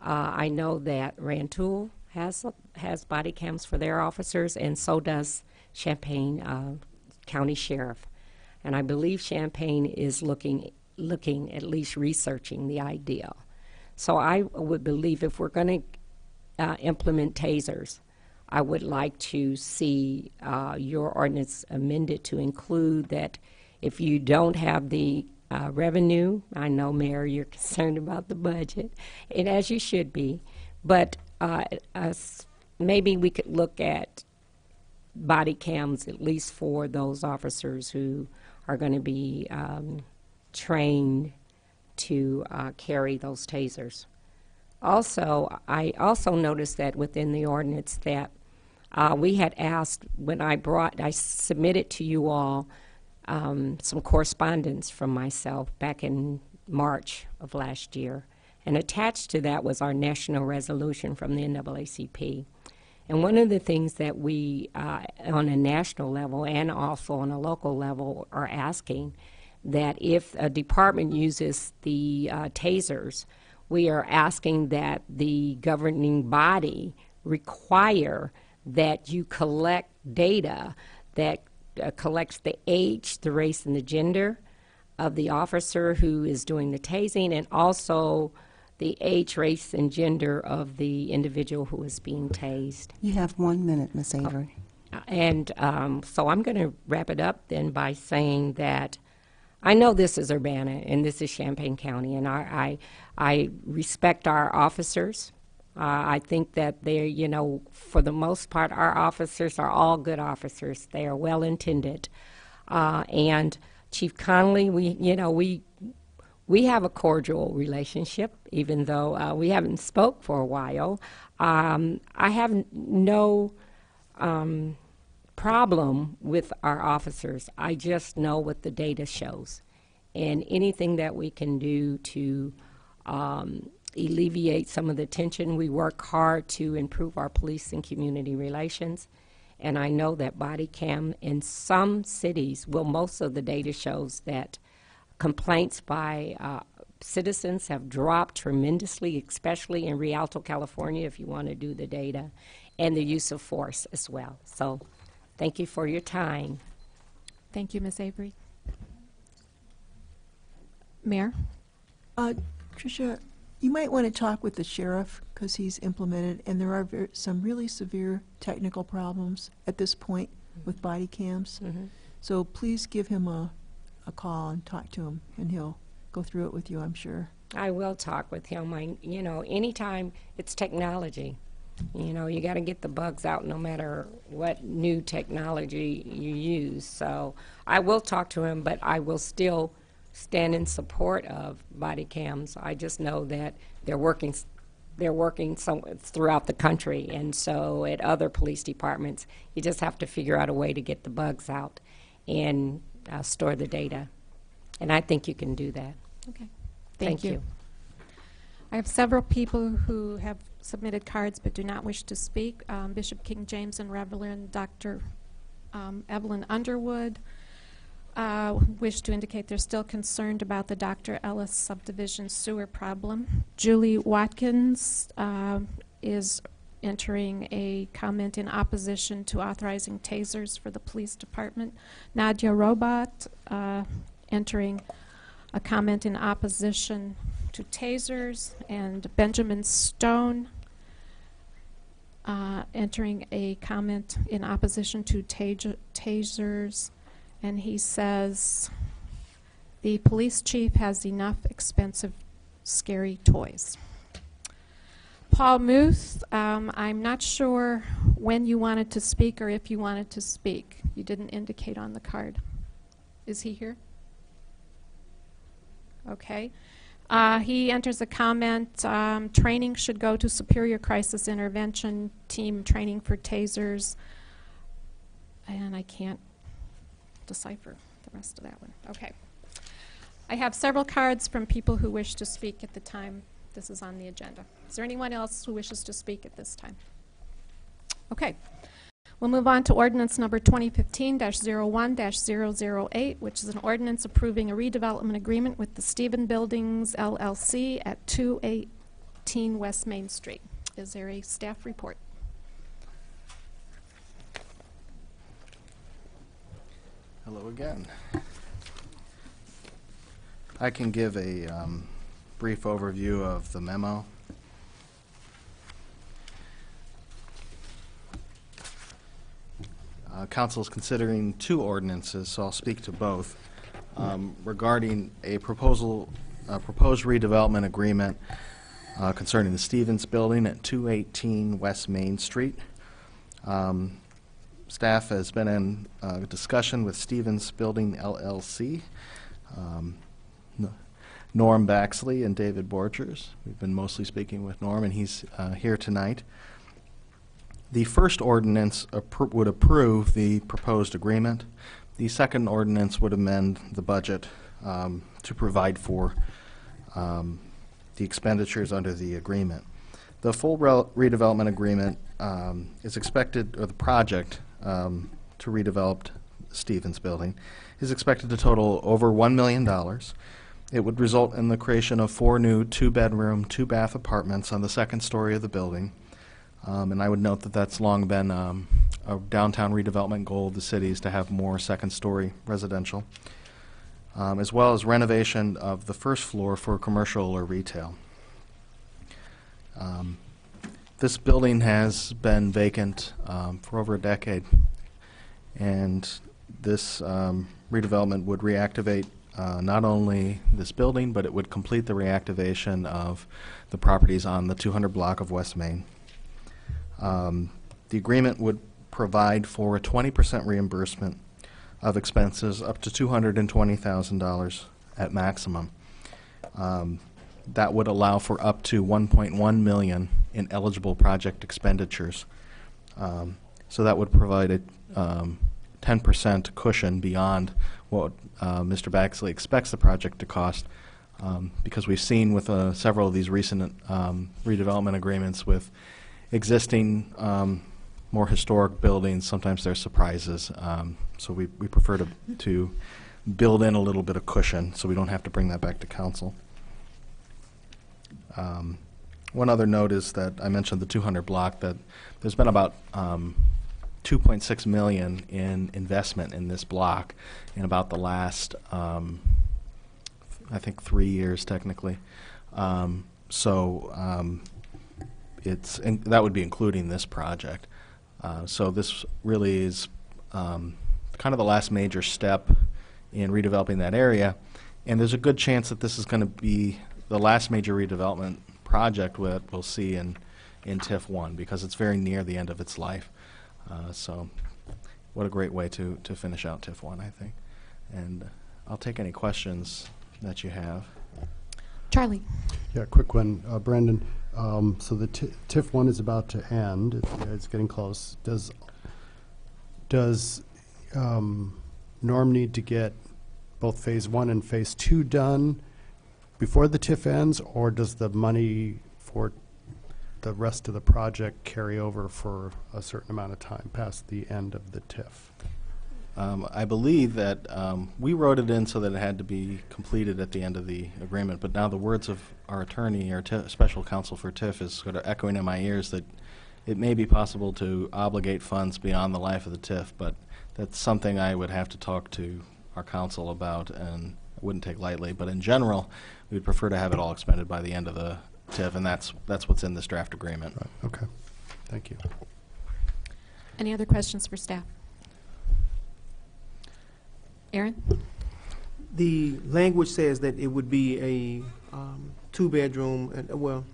I know that Rantoul has body cams for their officers, and so does Champaign County Sheriff. And I believe Champaign is looking at least researching the idea. So I would believe if we're going to implement tasers, I would like to see your ordinance amended to include that if you don't have the revenue, I know, Mayor, you're concerned about the budget, and as you should be, but maybe we could look at body cams at least for those officers who are going to be trained to carry those tasers. Also, I also noticed that within the ordinance that we had asked, when I submitted to you all some correspondence from myself back in March of last year, and attached to that was our national resolution from the NAACP. And one of the things that we, on a national level and also on a local level, are asking that if a department uses the tasers, we are asking that the governing body require that you collect data that collects the age, the race, and the gender of the officer who is doing the tasing, and also the age, race, and gender of the individual who is being tased. You have 1 minute, Ms. Avery. And so I'm going to wrap it up then by saying that I know this is Urbana and this is Champaign County, and I respect our officers. I think that they're, you know, for the most part, our officers are all good officers. They are well intended. And Chief Connolly, we have a cordial relationship, even though we haven't spoke for a while. I have no problem with our officers. I just know what the data shows. And anything that we can do to alleviate some of the tension, we work hard to improve our police and community relations. And I know that body cam in some cities, well, most of the data shows that complaints by citizens have dropped tremendously, especially in Rialto, California, if you want to do the data, and the use of force as well. So thank you for your time. Thank you, Ms. Avery. Mayor? Tricia, you might want to talk with the sheriff because he's implemented, and there are some really severe technical problems at this point with body cams. So please give him a call and talk to him, and he'll go through it with you, I'm sure. I will talk with him. Anytime it's technology, you got to get the bugs out no matter what new technology you use. So I will talk to him, but I will still stand in support of body cams. I just know that they're working throughout the country, and so at other police departments, you just have to figure out a way to get the bugs out and store the data. And I think you can do that. Okay. Thank you. I have several people who have submitted cards but do not wish to speak. Bishop King James and Reverend Dr. Evelyn Underwood wish to indicate they're still concerned about the Dr. Ellis subdivision sewer problem. Julie Watkins is entering a comment in opposition to authorizing tasers for the police department. Nadia Robot entering a comment in opposition to tasers, and Benjamin Stone entering a comment in opposition to tasers, and he says the police chief has enough expensive, scary toys. Paul Muth, I'm not sure when you wanted to speak or if you wanted to speak. You didn't indicate on the card. Is he here? Okay. He enters a comment, training should go to Superior Crisis Intervention Team training for tasers. And I can't decipher the rest of that one. Okay. I have several cards from people who wish to speak at the time this is on the agenda. Is there anyone else who wishes to speak at this time? Okay. We'll move on to ordinance number 2015-01-008, which is an ordinance approving a redevelopment agreement with the Stephen Buildings LLC at 218 West Main Street. Is there a staff report? Hello again. I can give a brief overview of the memo. Council is considering two ordinances, so I'll speak to both. Regarding a proposed redevelopment agreement concerning the Stevens Building at 218 West Main Street. Staff has been in discussion with Stevens Building LLC, Norm Baxley and David Borchers. We've been mostly speaking with Norm, and he's here tonight. The first ordinance would approve the proposed agreement. The second ordinance would amend the budget to provide for the expenditures under the agreement. The full redevelopment agreement is expected, or the project to redevelop Stevens Building is expected to total over $1 million. It would result in the creation of 4 new 2-bedroom, 2-bath apartments on the second story of the building. And I would note that that's long been a downtown redevelopment goal of the city, is to have more second-story residential, as well as renovation of the first floor for commercial or retail. This building has been vacant for over a decade, and this redevelopment would reactivate not only this building, but it would complete the reactivation of the properties on the 200 block of West Main. The agreement would provide for a 20% reimbursement of expenses up to $220,000 at maximum. That would allow for up to $1.1 million in eligible project expenditures. So that would provide a 10% cushion beyond what Mr. Baxley expects the project to cost, because we've seen with several of these recent redevelopment agreements with existing more historic buildings, sometimes there's surprises. So we prefer to build in a little bit of cushion so we don't have to bring that back to council. One other note is that I mentioned the 200 block, that there's been about $2.6 million in investment in this block in about the last, I think, 3 years technically. That would be including this project. So this really is kind of the last major step in redeveloping that area, and there's a good chance that this is going to be the last major redevelopment project we'll see in TIF 1, because it's very near the end of its life. So what a great way to finish out TIF 1, I think. And I'll take any questions that you have. Charlie. Yeah, quick one. Brandon, so the TIF 1 is about to end. It's getting close. Does Norm need to get both Phase 1 and Phase 2 done before the TIF ends, or does the money for the rest of the project carry over for a certain amount of time past the end of the TIF? I believe that we wrote it in so that it had to be completed at the end of the agreement, but now the words of our attorney, our special counsel for TIF, is sort of echoing in my ears that it may be possible to obligate funds beyond the life of the TIF, but that's something I would have to talk to our counsel about, and I wouldn't take lightly. But in general, we'd prefer to have it all expended by the end of the TIF, and that's what's in this draft agreement. Right. Okay. Thank you. Any other questions for staff? Aaron? The language says that it would be a two-bedroom,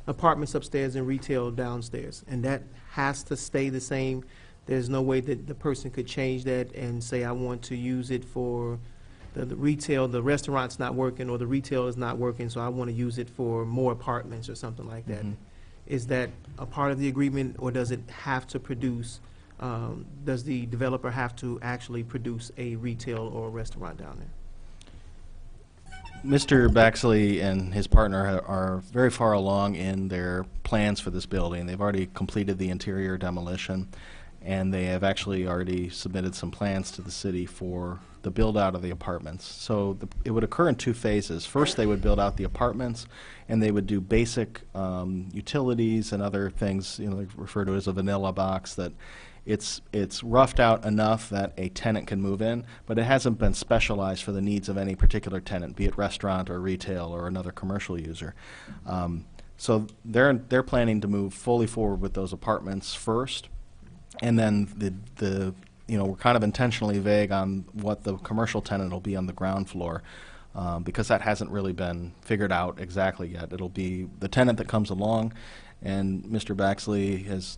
apartments upstairs and retail downstairs, and that has to stay the same. There's no way that the person could change that and say, I want to use it for the retail, the restaurant's not working, or the retail is not working, so I want to use it for more apartments or something like that. Is that a part of the agreement, or does it have to produce, does the developer have to actually produce a retail or a restaurant down there? Mr. Baxley and his partner are very far along in their plans for this building. They've already completed the interior demolition, and they have actually already submitted some plans to the city for the build-out of the apartments. So it would occur in two phases. First, they would build out the apartments, and they would do basic utilities and other things, they refer to it as a vanilla box, that it's roughed out enough that a tenant can move in, but it hasn't been specialized for the needs of any particular tenant, be it restaurant or retail or another commercial user. So they're planning to move fully forward with those apartments first, and then we're kind of intentionally vague on what the commercial tenant will be on the ground floor, because that hasn't really been figured out exactly yet. It'll be the tenant that comes along, and Mr. Baxley has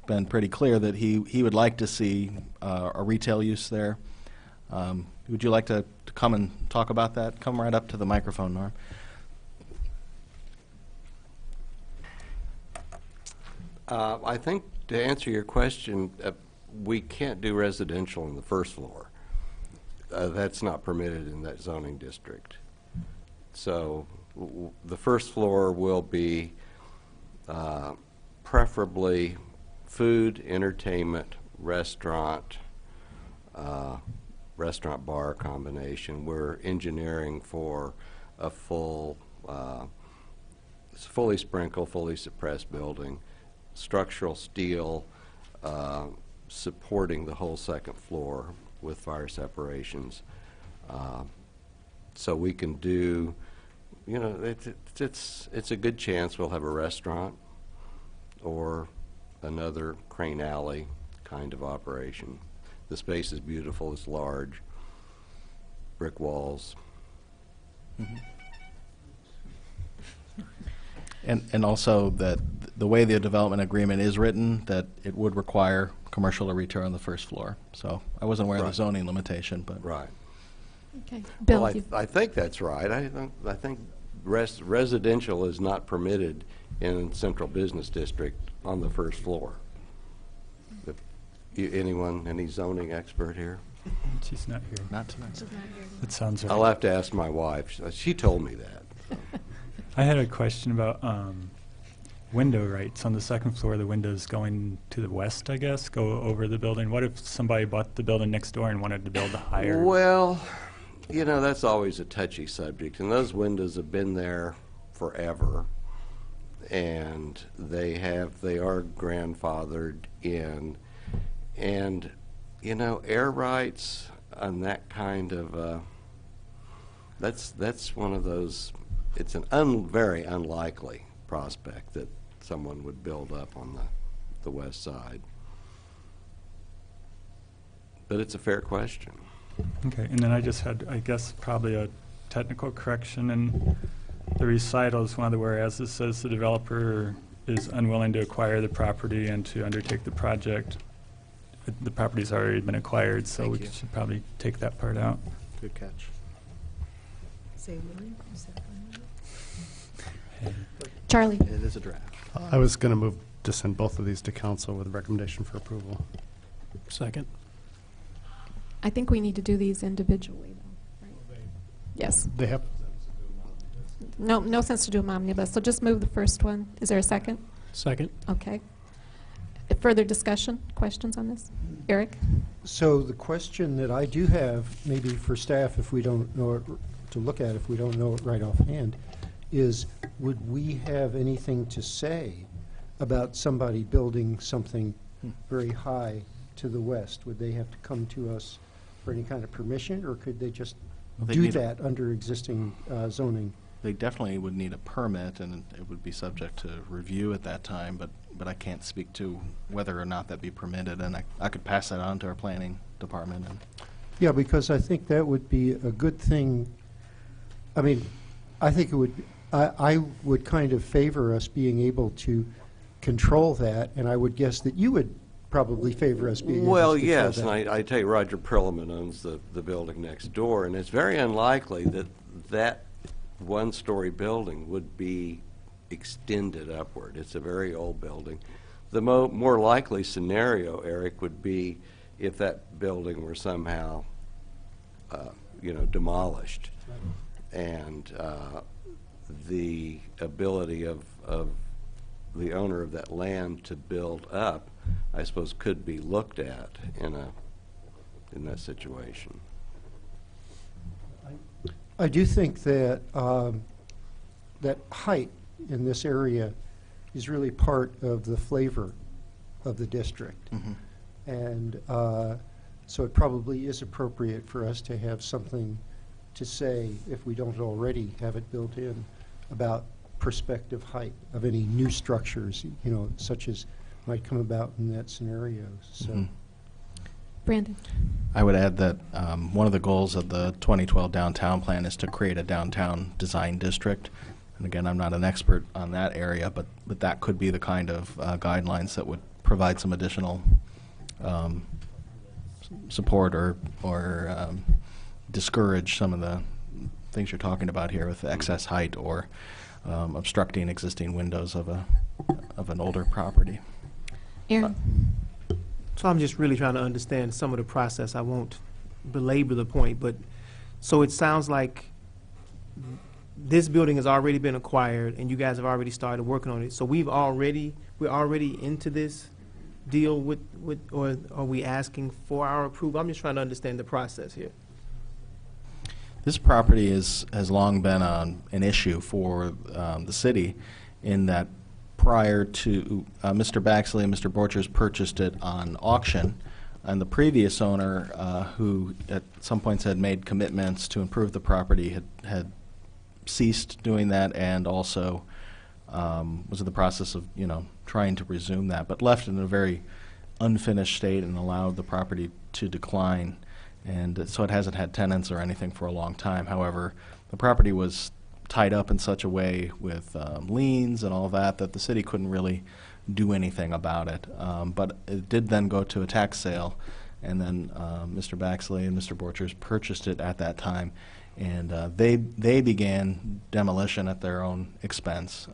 been pretty clear that he would like to see a retail use there. Would you like to come and talk about that? Come right up to the microphone, Norm. I think to answer your question, we can't do residential on the first floor. That's not permitted in that zoning district. So the first floor will be preferably food, entertainment, restaurant, restaurant-bar combination. We're engineering for a fully sprinkled, fully suppressed building, structural steel supporting the whole second floor with fire separations. So we can do, it's a good chance we'll have a restaurant or another Crane Alley kind of operation. The space is beautiful, it's large, brick walls. And also that the way the development agreement is written, that it would require commercial or retail on the first floor. So I wasn't aware of the zoning limitation, but Right. Okay. Bill, Well, I think that's right. I think residential is not permitted in Central Business District on the first floor. Any zoning expert here? She's not here. not tonight. That sounds right. I'll have to ask my wife. She told me that. So. I had a question about window rights on the second floor. The windows going to the west, I guess, go over the building. What if somebody bought the building next door and wanted to build a higher? Well, that's always a touchy subject, and those windows have been there forever, and they are grandfathered in, and air rights on that kind of that's one of those. It's an very unlikely prospect that someone would build up on the west side. But it's a fair question. Okay, and then I just had, I guess, probably a technical correction in the recitals. One of the whereases says the developer is unwilling to acquire the property and to undertake the project. The property's already been acquired, so Thank we you. should probably take that part out. Good catch. Charlie? It is a draft. I was going to move to send both of these to council with a recommendation for approval. Second. I think we need to do these individually, though, right? Yes. They have, No sense to do them omnibus, so just move the first one. Is there a second? Second. Okay. Further discussion, questions on this? Eric? So the question that I do have, maybe for staff, if we don't know it, to look at if we don't know it right offhand, is would we have anything to say about somebody building something very high to the west? Would they have to come to us for any kind of permission, or could they just They do need that under existing zoning? They definitely would need a permit, and it would be subject to review at that time, but I can't speak to whether or not that be permitted, and I could pass that on to our planning department. And Yeah, because I think that would be a good thing. I mean, I think it would, I would kind of favor us being able to control that, and I would guess that you would probably favor us being able to Well, control yes, that. and I tell you, Roger Perlman owns the building next door, and it's very unlikely that that one-story building would be extended upward. It's a very old building. The more likely scenario, Eric, would be if that building were somehow, demolished, and the ability of the owner of that land to build up, I suppose, could be looked at in that situation. I do think that that height in this area is really part of the flavor of the district. And so it probably is appropriate for us to have something to say, if we don't already have it built in, about prospective height of any new structures, such as might come about in that scenario. So. Brandon. I would add that one of the goals of the 2012 downtown plan is to create a downtown design district. And again, I'm not an expert on that area, but that could be the kind of guidelines that would provide some additional support or discourage some of the things you're talking about here with excess height or obstructing existing windows of an older property. Aaron. So I'm just really trying to understand some of the process. I won't belabor the point, but so it sounds like this building has already been acquired and you guys have already started working on it. So we're already into this deal with or are we asking for our approval? I'm just trying to understand the process here. This property has long been an issue for the city in that prior to Mr. Baxley and Mr. Borchers purchased it on auction, and the previous owner, who at some points had made commitments to improve the property, had ceased doing that and also was in the process of trying to resume that, but left it in a very unfinished state and allowed the property to decline. And so it hasn't had tenants or anything for a long time. However, the property was tied up in such a way with liens and all that the city couldn't really do anything about it. But it did then go to a tax sale, and then Mr. Baxley and Mr. Borchers purchased it at that time, and they began demolition at their own expense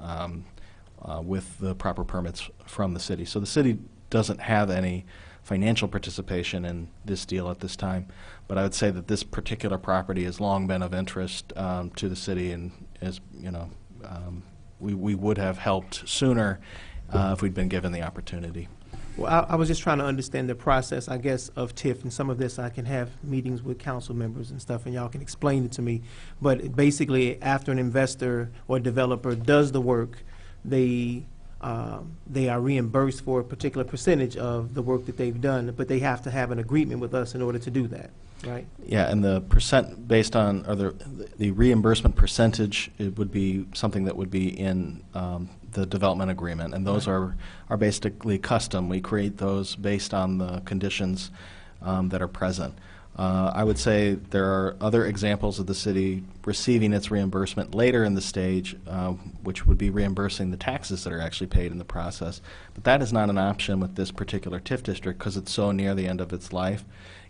with the proper permits from the city. So the city doesn't have any financial participation in this deal at this time, but I would say that this particular property has long been of interest to the city, and as we would have helped sooner if we'd been given the opportunity. Well, I was just trying to understand the process, I guess, of TIF, and some of this I can have meetings with council members and stuff, and y'all can explain it to me. But basically, after an investor or developer does the work, they are reimbursed for a particular percentage of the work that they've done, but they have to have an agreement with us in order to do that, right? Yeah, and the percent based on, or the reimbursement percentage, it would be something that would be in the development agreement, and those are basically custom. We create those based on the conditions that are present. I would say there are other examples of the city receiving its reimbursement later in the stage, which would be reimbursing the taxes that are actually paid in the process. But that is not an option with this particular TIF district because it's so near the end of its life.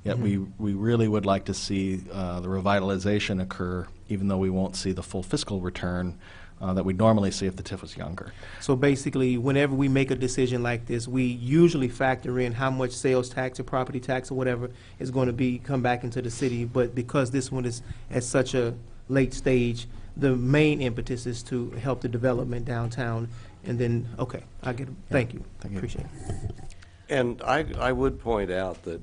Yet we really would like to see the revitalization occur, even though we won't see the full fiscal return that we'd normally see if the TIF was younger. So basically, whenever we make a decision like this, we usually factor in how much sales tax or property tax or whatever is going to come back into the city. But because this one is at such a late stage, the main impetus is to help the development downtown. And then, okay, I get it. Thank you. Appreciate it. And I would point out that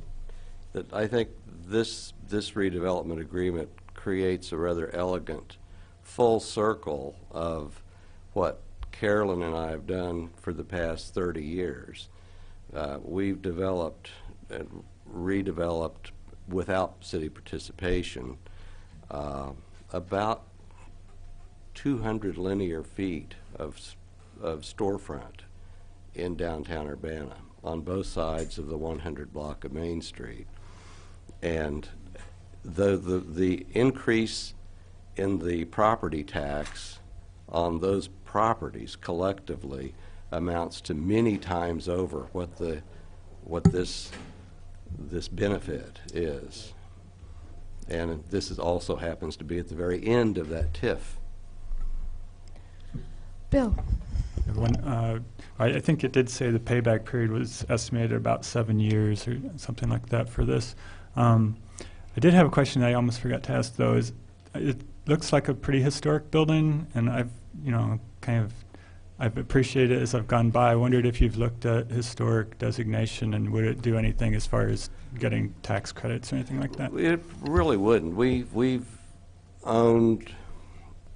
I think this redevelopment agreement creates a rather elegant full circle of what Carolyn and I have done for the past 30 years. We've developed and redeveloped without city participation about 200 linear feet of storefront in downtown Urbana on both sides of the 100 block of Main Street. And the increase in the property tax on those properties collectively amounts to many times over what this benefit is. And this also happens to be at the very end of that TIF. Bill? I think it did say the payback period was estimated at about 7 years or something like that for this. I did have a question I almost forgot to ask, though. It looks like a pretty historic building, and I've appreciated it as I've gone by. I wondered if you've looked at historic designation and would it do anything as far as getting tax credits or anything like that? It really wouldn't. We've owned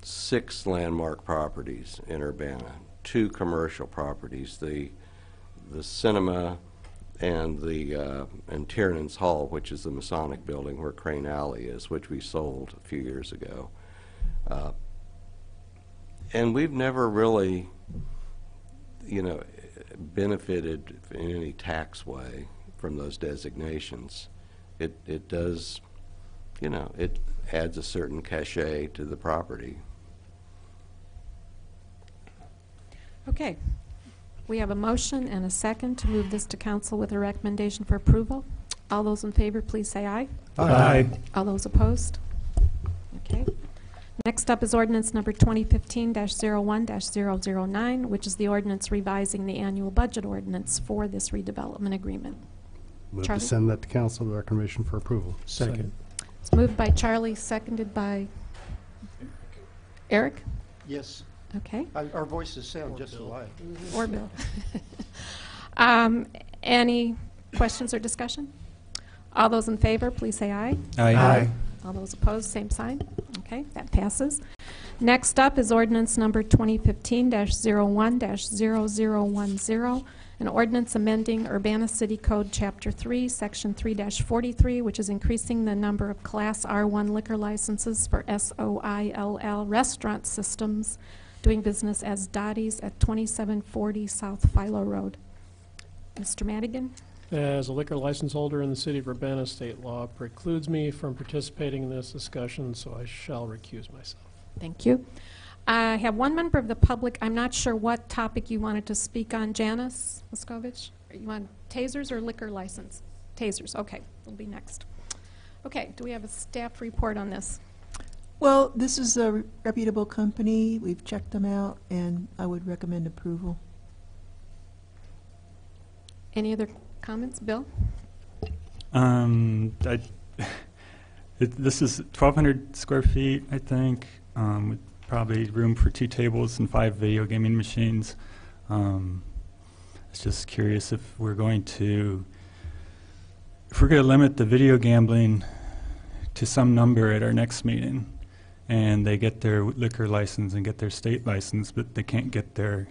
6 landmark properties in Urbana, 2 commercial properties, the cinema and Tiernan's Hall, which is the Masonic building where Crane Alley is, which we sold a few years ago. And we've never really, benefited in any tax way from those designations. It does, it adds a certain cachet to the property. Okay. We have a motion and a second to move this to council with a recommendation for approval. All those in favor, please say aye. Aye. All those opposed? Okay. Next up is ordinance number 2015-01-009, which is the ordinance revising the annual budget ordinance for this redevelopment agreement. Move Charlie? to send that to council with recommendation for approval. Second. It's moved by Charlie, seconded by Eric. Yes. Okay. Our voices sound just alike. Or Bill. Any questions or discussion? All those in favor, please say aye. Aye. All those opposed, same sign. Okay, that passes. Next up is ordinance number 2015-01-0010, an ordinance amending Urbana City Code Chapter 3, Section 3-43, which is increasing the number of Class R1 liquor licenses for SOILL restaurant systems doing business as Dottie's at 2740 South Philo Road. Mr. Madigan? As a liquor license holder in the city of Urbana, state law precludes me from participating in this discussion, so I shall recuse myself. Thank you. I have one member of the public. I'm not sure what topic you wanted to speak on. Janice Moscovich? You want tasers or liquor license? Tasers. Okay, will be next. Okay, do we have a staff report on this? Well, this is a reputable company. We've checked them out, and I would recommend approval. Any other comments? Bill? This is 1,200 square feet, I think, with probably room for 2 tables and 5 video gaming machines. I was just curious if we're going to limit the video gambling to some number at our next meeting, and they get their liquor license and get their state license, but they can't get their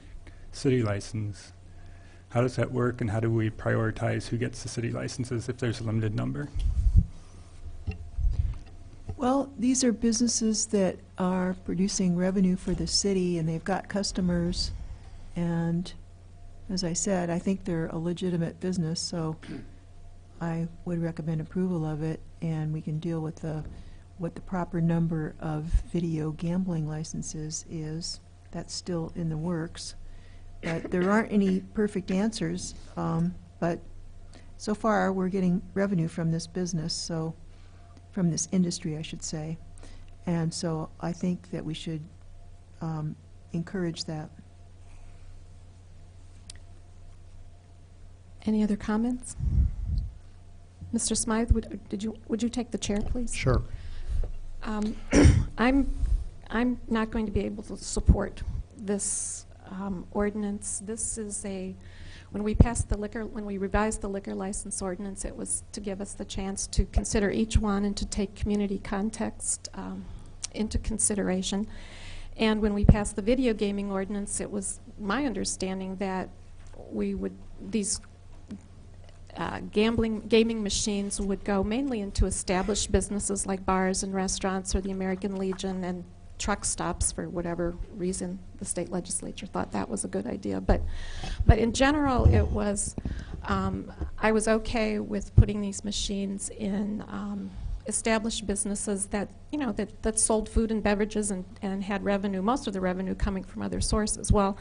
city license. How does that work, and how do we prioritize who gets the city licenses if there's a limited number? Well, these are businesses that are producing revenue for the city, and they've got customers. And as I said, I think they're a legitimate business, so I would recommend approval of it, and we can deal with what the proper number of video gambling licenses is. That's still in the works. But there aren't any perfect answers, but so far we're getting revenue from this business, so from this industry, I should say. And so I think that we should encourage that. Any other comments? Mr. Smythe, would you take the chair, please? Sure. I'm not going to be able to support this ordinance. This is when we revised the liquor license ordinance, it was to give us the chance to consider each one and to take community context into consideration. And when we passed the video gaming ordinance, it was my understanding that these gaming machines would go mainly into established businesses like bars and restaurants or the American Legion and truck stops for whatever reason. The state legislature thought that was a good idea. But in general, it was, I was okay with putting these machines in established businesses that, you know, that sold food and beverages and had revenue, most of the revenue coming from other sources. Well,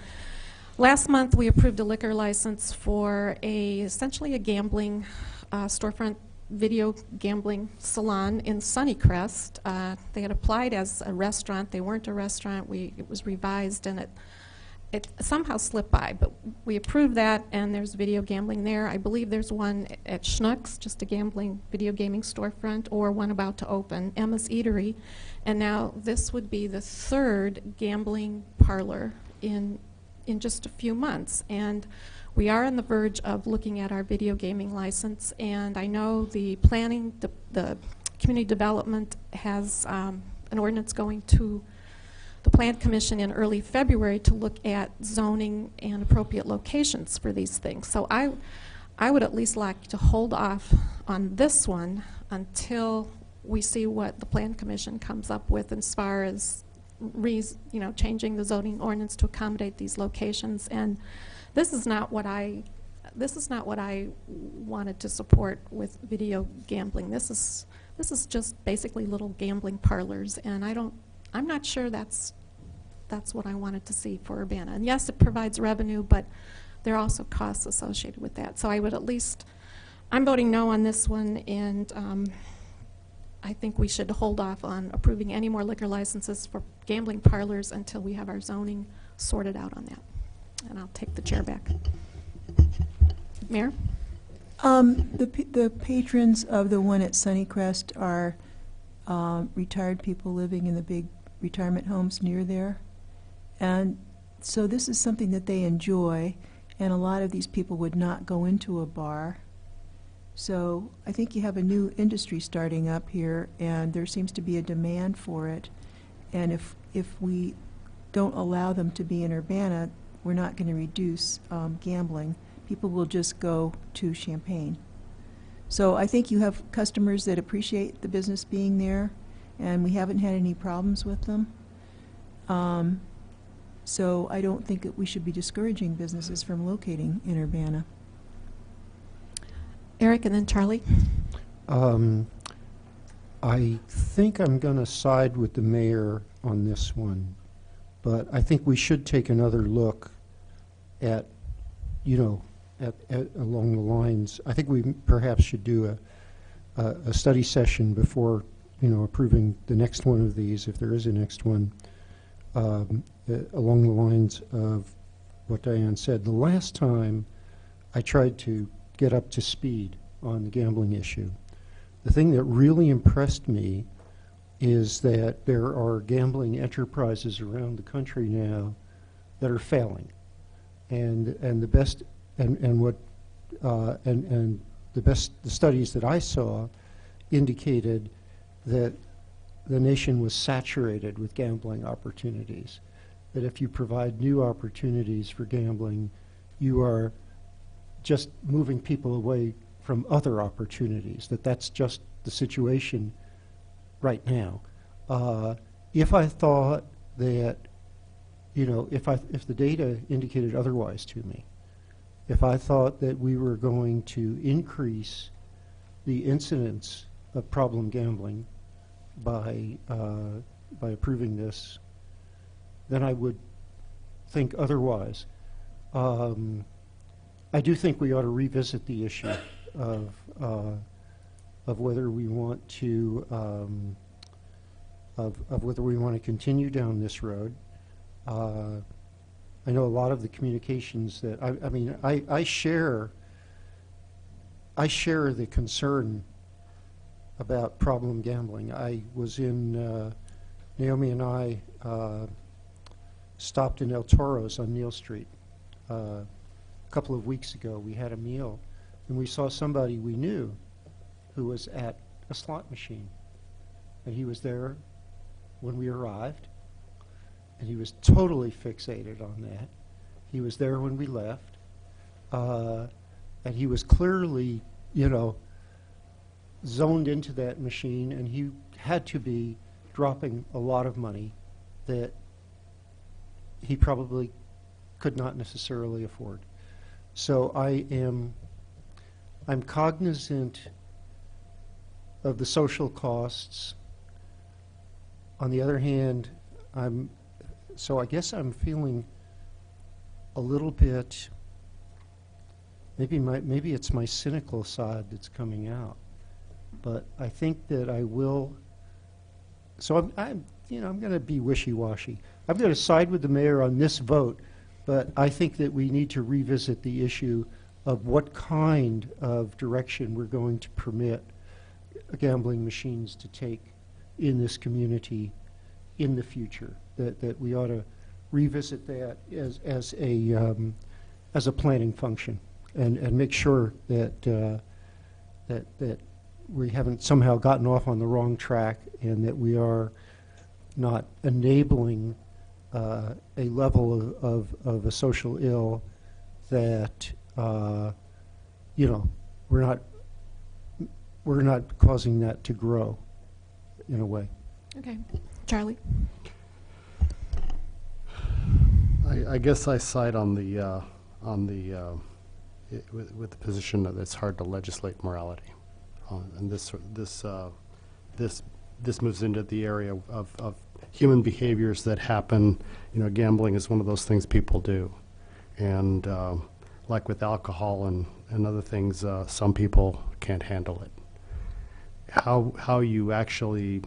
last month we approved a liquor license for essentially a gambling storefront, video gambling salon in Sunnycrest. They had applied as a restaurant. They weren't a restaurant. It was revised, and it somehow slipped by. But we approved that, and there's video gambling there. I believe there's one at Schnucks, just a video gaming storefront, or one about to open, Emma's Eatery. And now this would be the third gambling parlor in just a few months. And we are on the verge of looking at our video gaming license, and I know the planning, the community development has an ordinance going to the Plan Commission in early February to look at zoning and appropriate locations for these things. So I would at least like to hold off on this one until we see what the Plan Commission comes up with as far as changing the zoning ordinance to accommodate these locations. And this is not what I wanted to support with video gambling. This is just basically little gambling parlors, and I'm not sure that's what I wanted to see for Urbana. And yes, it provides revenue, but there are also costs associated with that. So I'm voting no on this one, and I think we should hold off on approving any more liquor licenses for gambling parlors until we have our zoning sorted out on that. And I'll take the chair back. Mayor? The patrons of the one at Sunnycrest are retired people living in the big retirement homes near there. And so this is something that they enjoy, and a lot of these people would not go into a bar. So I think you have a new industry starting up here, and there seems to be a demand for it. And if we don't allow them to be in Urbana, we're not going to reduce gambling. People will just go to Champaign. So I think you have customers that appreciate the business being there, and we haven't had any problems with them. So I don't think that we should be discouraging businesses from locating in Urbana. Eric, and then Charlie. I think I'm going to side with the mayor on this one, but I think we should take another look at, along the lines. I think we perhaps should do a study session before, approving the next one of these, if there is a next one, along the lines of what Diane said. The last time I tried to get up to speed on the gambling issue, the thing that really impressed me is that there are gambling enterprises around the country now that are failing, and the best the studies that I saw indicated that the nation was saturated with gambling opportunities. That if you provide new opportunities for gambling, you are just moving people away from other opportunities. That's just the situation right now. If I thought that, if the data indicated otherwise to me, if I thought that we were going to increase the incidence of problem gambling by approving this, then I would think otherwise. I do think we ought to revisit the issue of whether we want to of whether we want to continue down this road. I know a lot of the communications that I share the concern about problem gambling. I was in Naomi and I stopped in El Toro's on Neal Street a couple of weeks ago. We had a meal, and we saw somebody we knew who was at a slot machine, and he was there when we arrived, and he was totally fixated on that. He was there when we left, and he was clearly, zoned into that machine, and he had to be dropping a lot of money that he probably could not necessarily afford. So I'm cognizant of the social costs. On the other hand, I guess I'm feeling a little bit, maybe it's my cynical side that's coming out, but I think that I will. So I'm going to be wishy-washy. I'm going to side with the mayor on this vote, but I think that we need to revisit the issue of what kind of direction we're going to permit gambling machines to take in this community in the future. That we ought to revisit that as a planning function, and make sure that that we haven't somehow gotten off on the wrong track, and that we are not enabling a level of a social ill that we're not causing that to grow in a way. Okay. Charlie? I guess I side on the with the position that it's hard to legislate morality, and this moves into the area of human behaviors that happen. Gambling is one of those things people do, and like with alcohol and other things, some people can't handle it. How you actually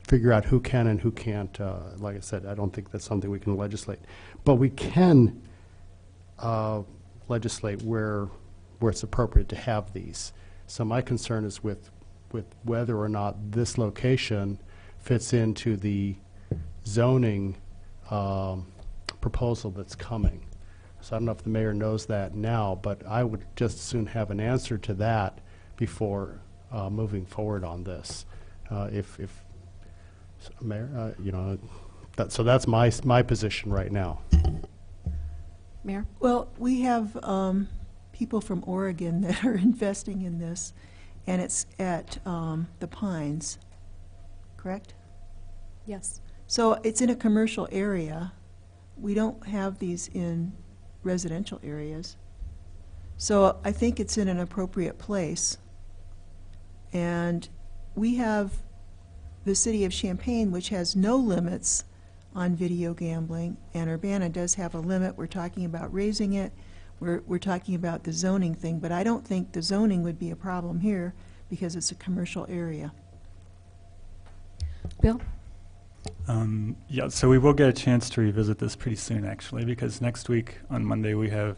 figure out who can and who can't, like I said, I don't think that's something we can legislate. But we can legislate where it's appropriate to have these. So my concern is with whether or not this location fits into the zoning proposal that's coming. So I don't know if the mayor knows that now, but I would just as soon have an answer to that before moving forward on this. If Mayor, so that's my position right now. Mayor? Well, we have people from Oregon that are investing in this, and it's at the Pines, correct? Yes. So it's in a commercial area. We don't have these in residential areas. So I think it's in an appropriate place. And we have the city of Champaign, which has no limits on video gambling, and Urbana does have a limit. We're talking about raising it. We're talking about the zoning thing, but I don't think the zoning would be a problem here because it's a commercial area. Bill? Yeah, so we will get a chance to revisit this pretty soon, actually, because next week on Monday we have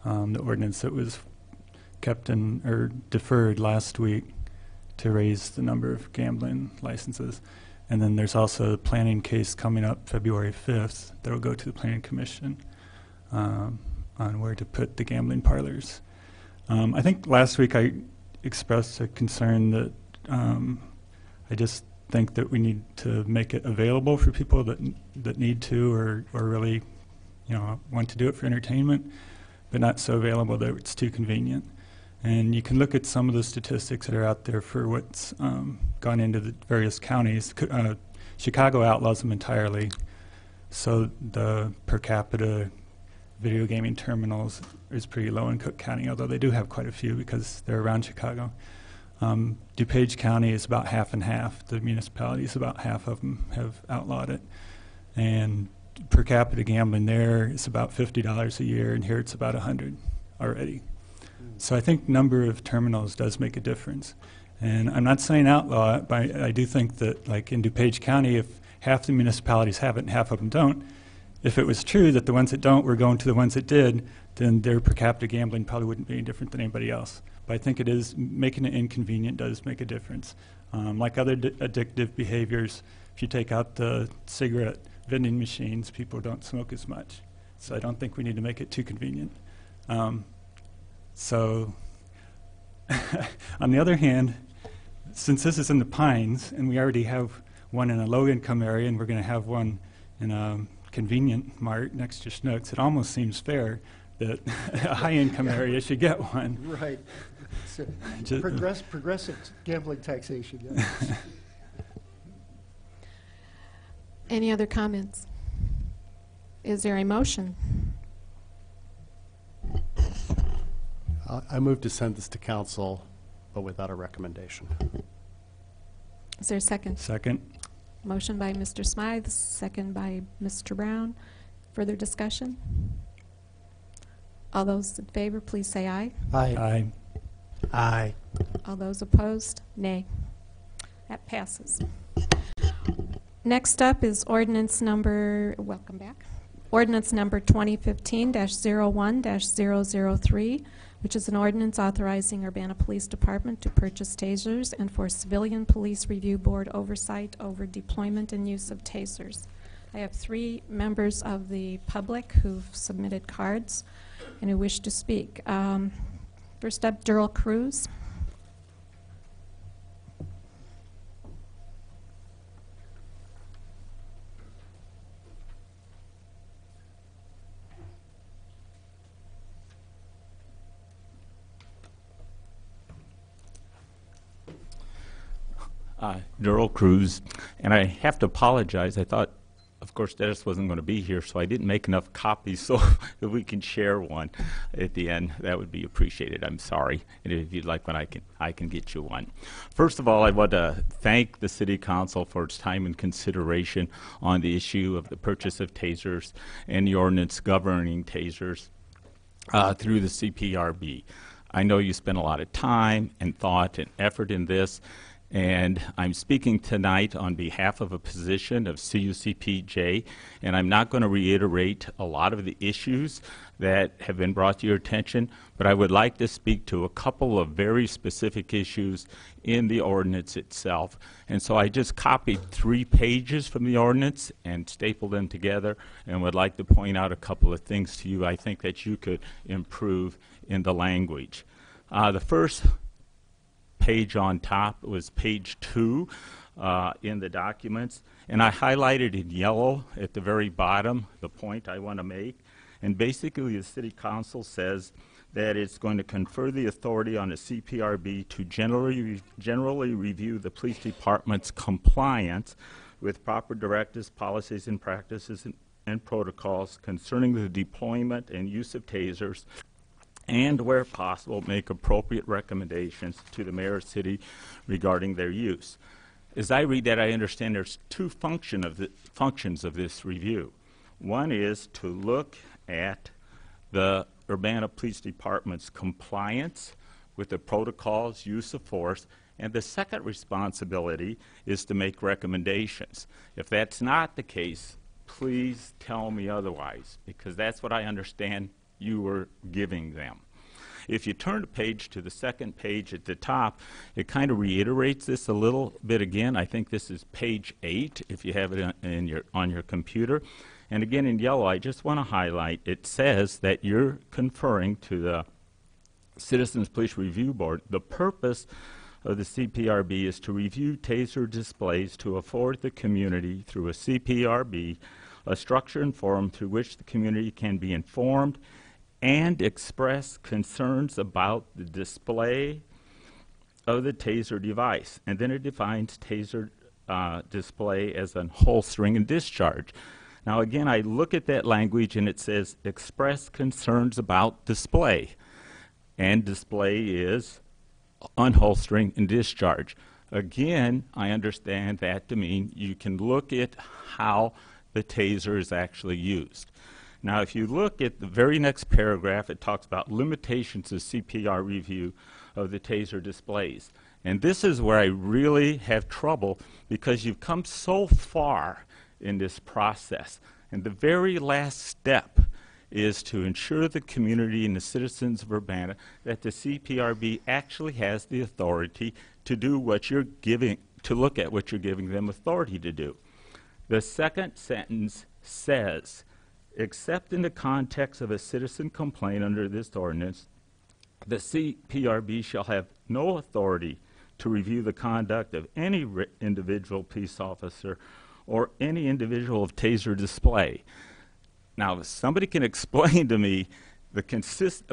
the ordinance that was deferred last week to raise the number of gambling licenses. And then there's also a planning case coming up February 5th that will go to the Planning Commission on where to put the gambling parlors. I think last week I expressed a concern that I just think that we need to make it available for people that need to or really want to do it for entertainment, but not so available that it's too convenient. And you can look at some of the statistics that are out there for what's gone into the various counties. Chicago outlaws them entirely, so the per capita video gaming terminals is pretty low in Cook County, although they do have quite a few because they're around Chicago. DuPage County is about half and half. The municipalities, about half of them have outlawed it. And per capita gambling there is about $50 a year, and here it's about $100 already. So I think number of terminals does make a difference. And I'm not saying outlaw it, but I do think that, like in DuPage County, if half the municipalities have it and half of them don't, if it was true that the ones that don't were going to the ones that did, then their per capita gambling probably wouldn't be any different than anybody else. But I think it is, making it inconvenient does make a difference. Like other addictive behaviors, if you take out the cigarette vending machines, people don't smoke as much. So I don't think we need to make it too convenient. So on the other hand, since this is in the Pines, and we already have one in a low-income area, and we're going to have one in a convenient mart next to Schnucks, it almost seems fair that a high-income area should get one. Right. So progressive gambling taxation. Yeah. Any other comments? Is there a motion? I move to send this to council, but without a recommendation. Is there a second? Second. Motion by Mr. Smythe, second by Mr. Brown. Further discussion? All those in favor, please say aye. Aye. Aye. All those opposed, nay. That passes. Next up is ordinance number, welcome back, ordinance number 2015-01-003, which is an ordinance authorizing Urbana Police Department to purchase tasers and for Civilian Police Review Board oversight over deployment and use of tasers. I have 3 members of the public who've submitted cards and who wish to speak. First up, Darrell Cruz. Darrell Cruz, and I have to apologize. I thought, of course, Dennis wasn't going to be here, so I didn't make enough copies so that we can share one at the end. That would be appreciated. I'm sorry. And if you'd like one, I can get you one. First of all, I want to thank the City Council for its time and consideration on the issue of the purchase of tasers and the ordinance governing tasers through the CPRB. I know you spent a lot of time and thought and effort in this, and I'm speaking tonight on behalf of a position of CUCPJ, and I'm not going to reiterate a lot of the issues that have been brought to your attention, but I would like to speak to a couple of very specific issues in the ordinance itself. And so I just copied 3 pages from the ordinance and stapled them together, and would like to point out a couple of things to you I think that you could improve in the language. The first page on top was page 2 in the documents, and I highlighted in yellow at the very bottom the point I want to make. And basically the City Council says that it's going to confer the authority on the CPRB to generally review the police department's compliance with proper directives, policies, and practices and protocols concerning the deployment and use of tasers, and where possible make appropriate recommendations to the mayor or city regarding their use. As I read that, I understand there's 2 functions of this review. One is to look at the Urbana Police Department's compliance with the protocols, use of force, and the second responsibility is to make recommendations. If that's not the case, please tell me otherwise, because that's what I understand you were giving them. If you turn the page to the second page at the top, it kind of reiterates this a little bit again. I think this is page 8 if you have it on your computer. And again in yellow, I just want to highlight, it says that you're conferring to the Citizens Police Review Board. The purpose of the CPRB is to review taser displays to afford the community through a CPRB a structure and forum through which the community can be informed and express concerns about the display of the taser device. And then it defines taser display as an holstering and discharge. Now again, I look at that language and it says express concerns about display. And display is unholstering and discharge. Again, I understand that to mean you can look at how the taser is actually used. Now, if you look at the very next paragraph, it talks about limitations of CPR review of the taser displays. And this is where I really have trouble, because you've come so far in this process. And the very last step is to ensure the community and the citizens of Urbana that the CPRB actually has the authority to do what you're giving, to look at what you're giving them authority to do. The second sentence says, except in the context of a citizen complaint under this ordinance, the CPRB shall have no authority to review the conduct of any individual police officer or any individual of taser display. Now, if somebody can explain to me the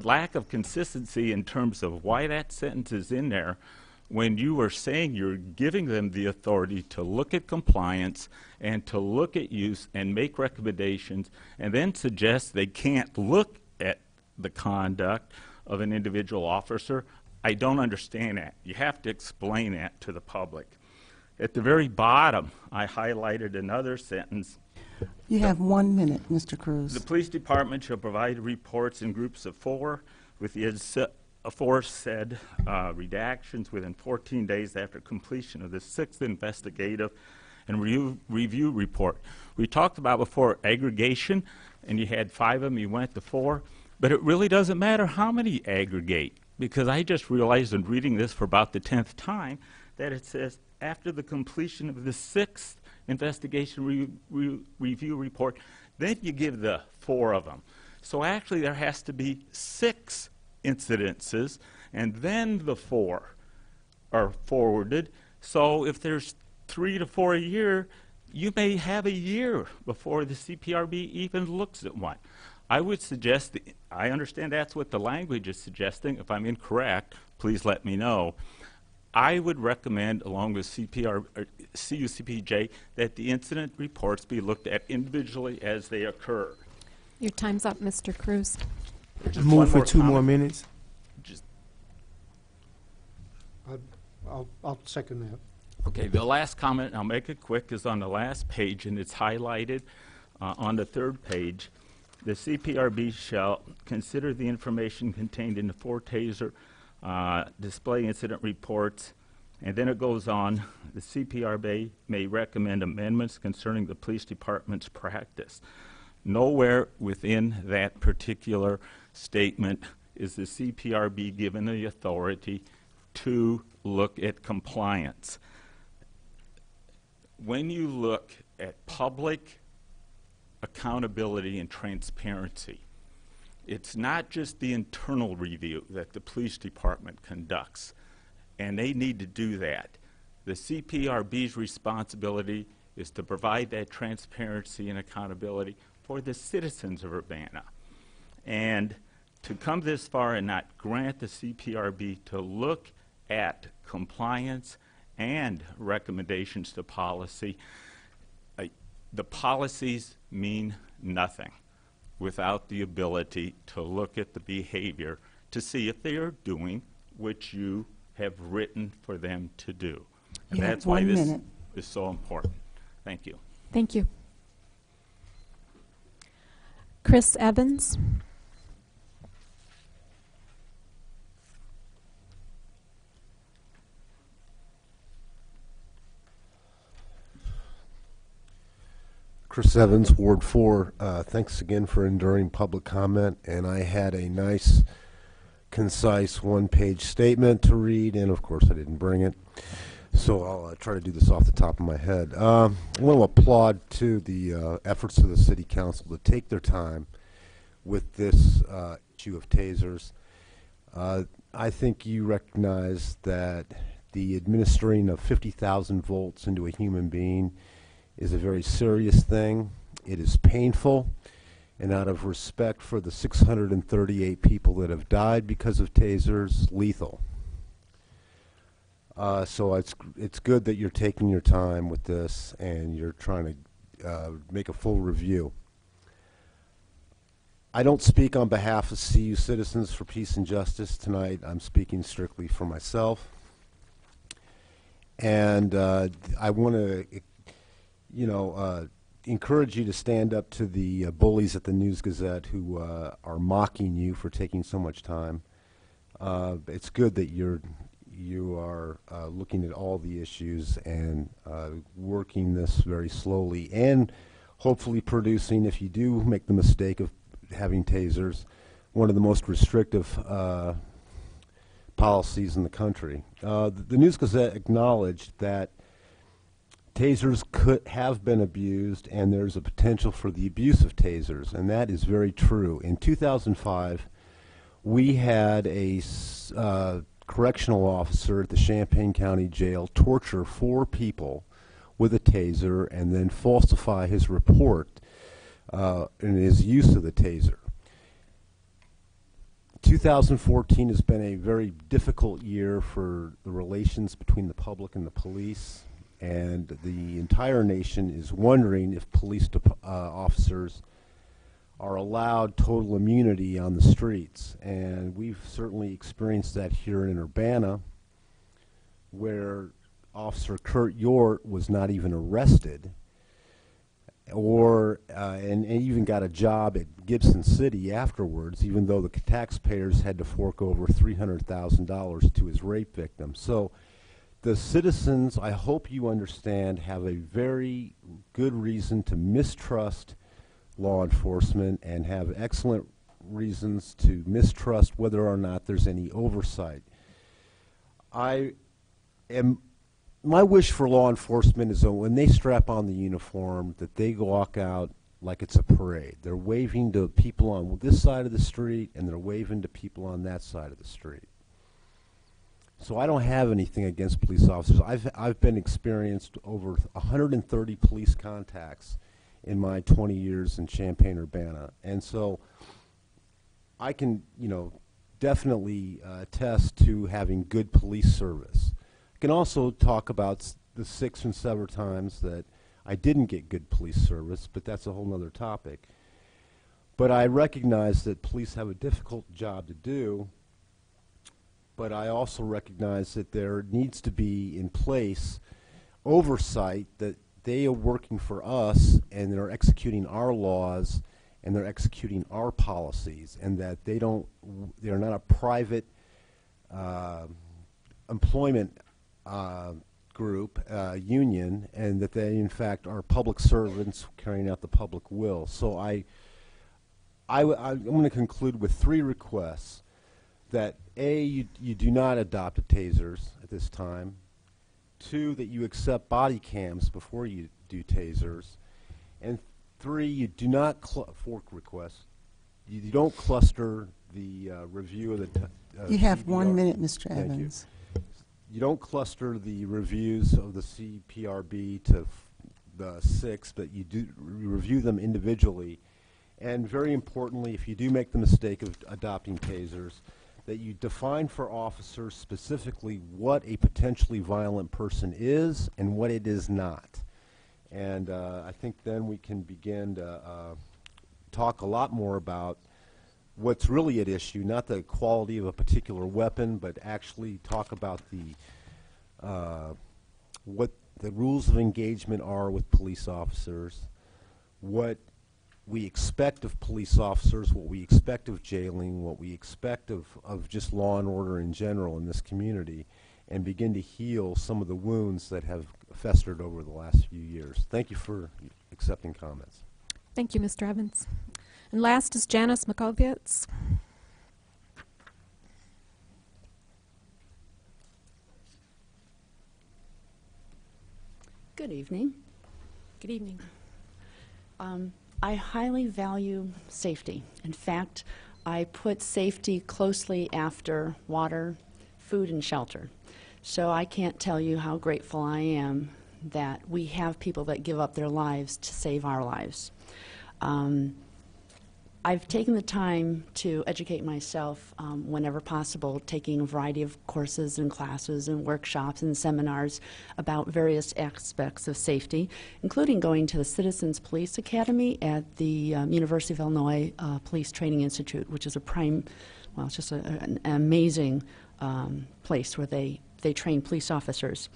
lack of consistency in terms of why that sentence is in there, when you are saying you're giving them the authority to look at compliance and to look at use and make recommendations and then suggest they can't look at the conduct of an individual officer, I don't understand that. You have to explain that to the public. At the very bottom, I highlighted another sentence. You have 1 minute, Mr. Cruz. The police department shall provide reports in groups of 4 with the aforesaid redactions within 14 days after completion of the 6th investigative and review report. We talked about before aggregation, and you had 5 of them, you went to 4, but it really doesn't matter how many aggregate, because I just realized in reading this for about the 10th time that it says after the completion of the 6th investigation review report, then you give the 4 of them. So actually there has to be 6 incidences, and then the 4 are forwarded. So if there's 3 to 4 a year, you may have a year before the CPRB even looks at one. I would suggest, I understand that's what the language is suggesting. If I'm incorrect, please let me know. I would recommend, along with CUCPJ, that the incident reports be looked at individually as they occur. Your time's up, Mr. Cruz. Just Move one for more 2 more comment. minutes. Just, I'll second that. okay, the last comment, I'll make it quick, is on the last page, and it's highlighted on the 3rd page. The CPRB shall consider the information contained in the 4 TASER display incident reports, and then it goes on, the CPRB may recommend amendments concerning the police department's practice. Nowhere within that particular statement is the CPRB given the authority to look at compliance. When you look at public accountability and transparency, it's not just the internal review that the police department conducts, and they need to do that. The CPRB's responsibility is to provide that transparency and accountability for the citizens of Urbana. And to come this far and not grant the CPRB to look at compliance and recommendations to policy, the policies mean nothing without the ability to look at the behavior to see if they are doing what you have written for them to do. And You have that's why 1 this minute. is so important. Thank you. Thank you. Chris Evans. Chris Evans, Ward 4. Thanks again for enduring public comment. And I had a nice, concise 1-page statement to read, and of course I didn't bring it. So I'll try to do this off the top of my head. I want to applaud to the efforts of the City Council to take their time with this issue of tasers. I think you recognize that the administering of 50,000 volts into a human being is a very serious thing. It is painful, and out of respect for the 638 people that have died because of tasers, lethal. So it's good that you're taking your time with this and you're trying to make a full review. I don't speak on behalf of CU Citizens for Peace and Justice tonight. I'm speaking strictly for myself. And I want to encourage you to stand up to the bullies at the News Gazette who are mocking you for taking so much time. It's good that you are looking at all the issues and working this very slowly and hopefully producing, if you do make the mistake of having tasers, one of the most restrictive policies in the country. The News Gazette acknowledged that tasers could have been abused, and there's a potential for the abuse of tasers, and that is very true. In 2005, we had a correctional officer at the Champaign County Jail torture 4 people with a taser and then falsify his report in his use of the taser. 2014 has been a very difficult year for the relations between the public and the police, and the entire nation is wondering if police officers are allowed total immunity on the streets. And we've certainly experienced that here in Urbana, where Officer Kurt Yort was not even arrested, or and even got a job at Gibson City afterwards, even though the taxpayers had to fork over $300,000 to his rape victim. So the citizens, I hope you understand, have a very good reason to mistrust law enforcement and have excellent reasons to mistrust whether or not there's any oversight. My wish for law enforcement is that when they strap on the uniform, that they walk out like it's a parade. They're waving to people on this side of the street, and they're waving to people on that side of the street. So I don't have anything against police officers. I've been experienced over 130 police contacts in my 20 years in Champaign-Urbana, and so I can, definitely attest to having good police service. I can also talk about the 6 and 7 times that I didn't get good police service, but that's a whole other topic. But I recognize that police have a difficult job to do, but I also recognize that there needs to be in place oversight that they are working for us and they're executing our laws and they're executing our policies, and that they're not a private employment group, union, and that they in fact are public servants carrying out the public will. So I'm going to conclude with 3 requests. That A, you do not adopt tasers at this time. 2, that you accept body cams before you do tasers. And 3, you do not 4 requests. You don't cluster the review of the You have CPR. 1 minute, Mr. Thank Evans. You don't cluster the reviews of the CPRB to the 6, but you do review them individually. And very importantly, if you do make the mistake of adopting tasers, that you define for officers specifically what a potentially violent person is and what it is not. And I think then we can begin to talk a lot more about what's really at issue, not the quality of a particular weapon, but actually talk about what the rules of engagement are with police officers, what we expect of police officers, what we expect of jailing, what we expect of just law and order in general in this community, and begin to heal some of the wounds that have festered over the last few years. Thank you for accepting comments. Thank you, Mr. Evans. And last is Janice Makovitz. Good evening. Good evening. I highly value safety. In fact, I put safety closely after water, food, and shelter. So I can't tell you how grateful I am that we have people that give up their lives to save our lives. I've taken the time to educate myself whenever possible, taking a variety of courses and classes and workshops and seminars about various aspects of safety, including going to the Citizens Police Academy at the University of Illinois Police Training Institute, which is it's just an amazing place where they train police officers.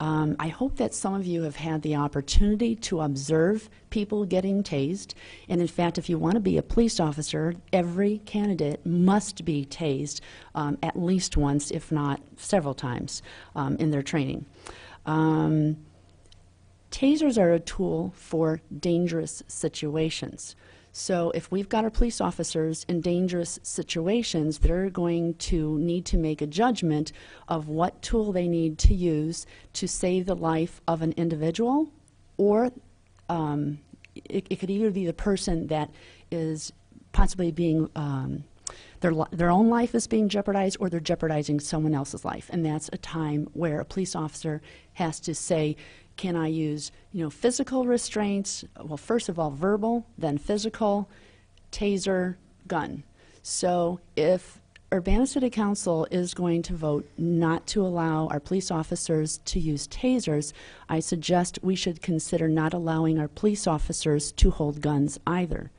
I hope that some of you have had the opportunity to observe people getting tased. And in fact, if you want to be a police officer, every candidate must be tased at least once, if not several times, in their training. Tasers are a tool for dangerous situations. So if we've got our police officers in dangerous situations, they're going to need to make a judgment of what tool they need to use to save the life of an individual, or it could either be the person that is possibly being, their own life is being jeopardized, or they're jeopardizing someone else's life. And that's a time where a police officer has to say, can I use, physical restraints? Well, first of all, verbal, then physical, taser, gun. So if Urbana City Council is going to vote not to allow our police officers to use tasers, I suggest we should consider not allowing our police officers to hold guns either.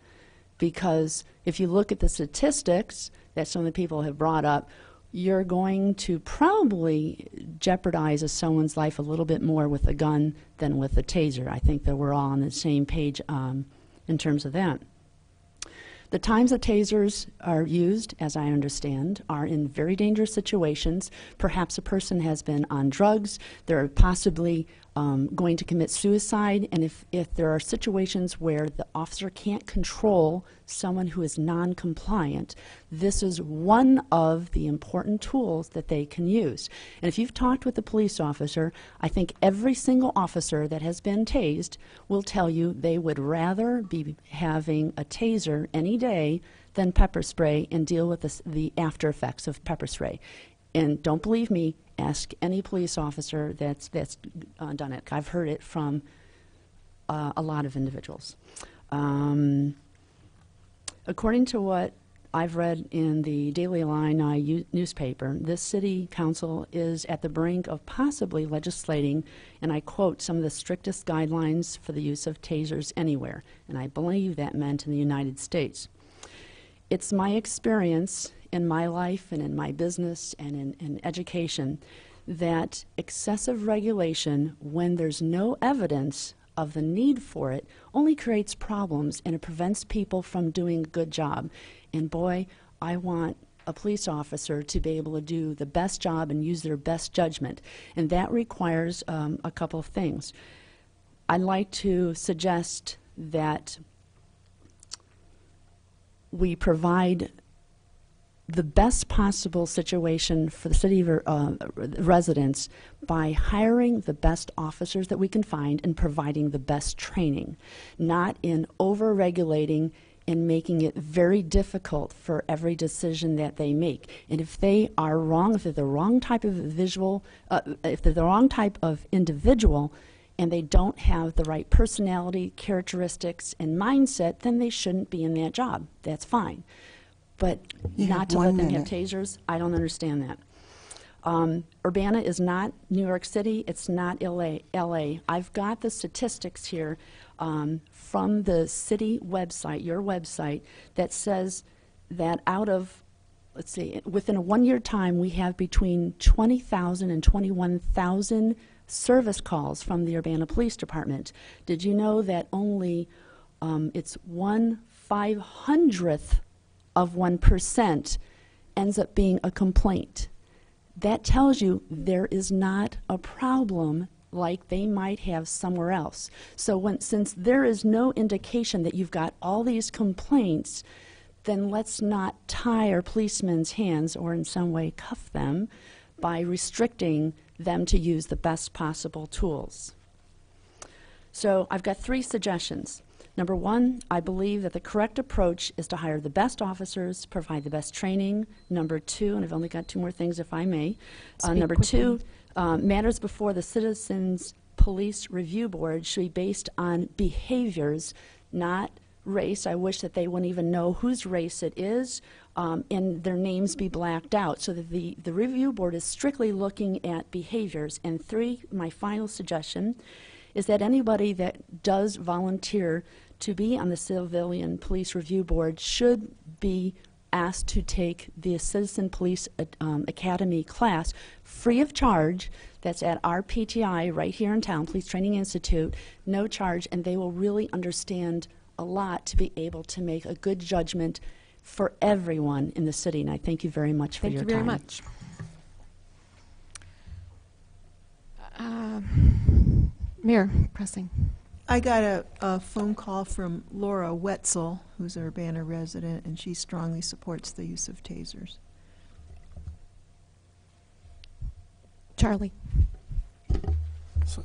Because if you look at the statistics that some of the people have brought up, you're going to probably jeopardize someone's life a little bit more with a gun than with a taser. I think that we're all on the same page in terms of that. The times that tasers are used, as I understand, are in very dangerous situations. Perhaps a person has been on drugs, they're possibly going to commit suicide, and if there are situations where the officer can't control someone who is non-compliant, this is one of the important tools that they can use. And if you've talked with a police officer, I think every single officer that has been tased will tell you they would rather be having a taser any day than pepper spray and deal with the after effects of pepper spray. And don't believe me, ask any police officer that's done it. I've heard it from a lot of individuals. According to what I've read in the Daily Illini newspaper, this city council is at the brink of possibly legislating, and I quote, some of the strictest guidelines for the use of tasers anywhere. And I believe that meant in the United States. It's my experience in my life and in my business and in education that excessive regulation, when there's no evidence of the need for it, only creates problems and it prevents people from doing a good job. And boy, I want a police officer to be able to do the best job and use their best judgment. And that requires a couple of things. I'd like to suggest that we provide the best possible situation for the city residents by hiring the best officers that we can find and providing the best training, not in over-regulating and making it very difficult for every decision that they make. And if they are wrong, if they're the wrong type of if they're the wrong type of individual and they don't have the right personality, characteristics, and mindset, then they shouldn't be in that job. That's fine. But not to let them have tasers, I don't understand that. Urbana is not New York City, it's not LA. I've got the statistics here from the city website, your website, that says that out of, let's see, within a one-year time, we have between 20,000 and 21,000 service calls from the Urbana Police Department. Did you know that only it's 1/500th of 1% ends up being a complaint? That tells you there is not a problem like they might have somewhere else. So since there is no indication that you've got all these complaints, then let's not tie our policemen's hands or in some way cuff them by restricting them to use the best possible tools. So I've got 3 suggestions. Number 1, I believe that the correct approach is to hire the best officers, provide the best training. Number 2, and I've only got 2 more things if I may. Number 2, matters before the Citizens Police Review Board should be based on behaviors, not race. I wish that they wouldn't even know whose race it is, and their names be blacked out, so that the review board is strictly looking at behaviors. And 3, my final suggestion, is that anybody that does volunteer to be on the Civilian Police Review Board should be asked to take the Citizen Police Academy class free of charge. That's at our PTI right here in town, Police Training Institute, no charge, and they will really understand a lot to be able to make a good judgment for everyone in the city. And I thank you very much for your time. Thank you very much. Mayor Pressing. I got a phone call from Laura Wetzel, who's an Urbana resident, and she strongly supports the use of tasers. Charlie.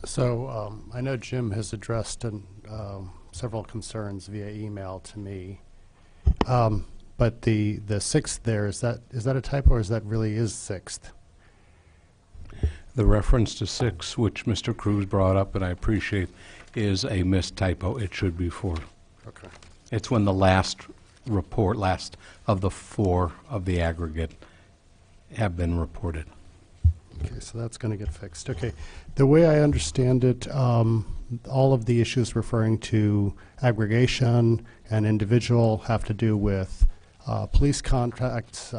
So I know Jim has addressed several concerns via email to me, but the 6th there, is that a typo, or is that really is 6th? The reference to 6, which Mr. Cruz brought up, and I appreciate, is a missed typo. It should be 4. Okay. It's when the last report, last of the 4 of the aggregate, have been reported. Okay, so that's going to get fixed. Okay. The way I understand it, all of the issues referring to aggregation and individual have to do with police contracts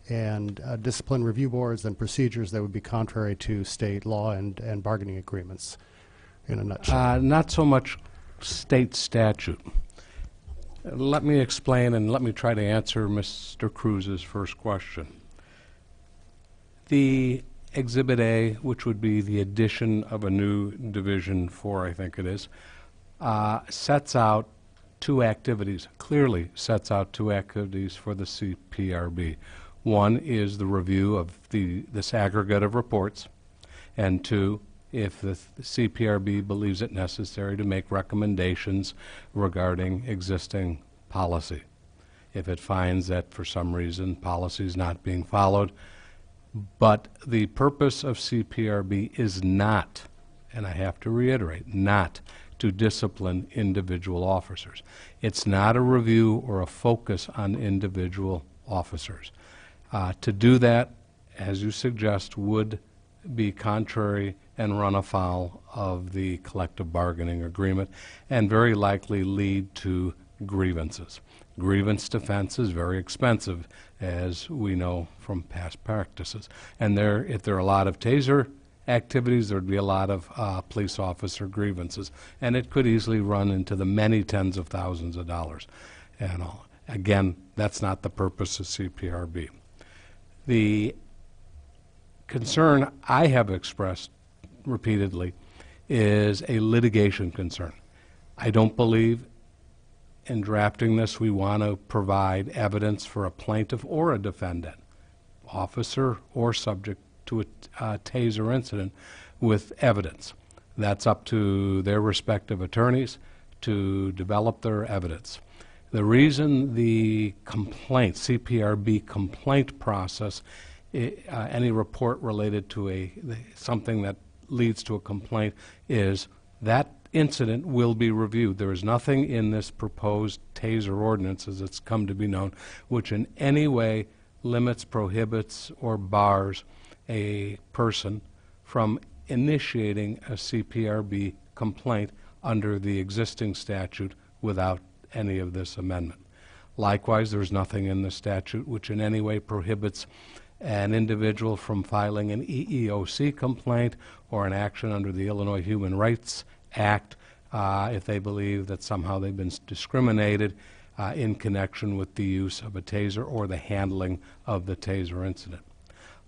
and discipline review boards and procedures that would be contrary to state law and bargaining agreements, in a nutshell. Not so much state statute. Let me explain and let me try to answer Mr. Cruz's first question. The Exhibit A, which would be the addition of a new Division 4, I think it is, sets out two activities, clearly sets out two activities for the CPRB. One is the review of this aggregate of reports, and two, if the CPRB believes it necessary to make recommendations regarding existing policy. If it finds that for some reason policy is not being followed. But the purpose of CPRB is not, and I have to reiterate, not to discipline individual officers. It's not a review or a focus on individual officers. To do that, as you suggest, would be contrary and run afoul of the collective bargaining agreement and very likely lead to grievances. Grievance defense is very expensive, as we know from past practices. And if there are a lot of taser activities, there would be a lot of police officer grievances. And it could easily run into the many tens of thousands of dollars. And again, that's not the purpose of CPRB. The concern I have expressed repeatedly is a litigation concern. I don't believe in drafting this we want to provide evidence for a plaintiff or a defendant, officer or subject to a taser incident, with evidence. That's up to their respective attorneys to develop their evidence. The reason the complaint, CPRB complaint process, any report related to something that leads to a complaint, is that incident will be reviewed. There is nothing in this proposed taser ordinance, as it's come to be known, which in any way limits, prohibits, or bars a person from initiating a CPRB complaint under the existing statute without any of this amendment. Likewise, there's nothing in the statute which in any way prohibits an individual from filing an EEOC complaint or an action under the Illinois Human Rights Act if they believe that somehow they've been discriminated in connection with the use of a taser or the handling of the taser incident.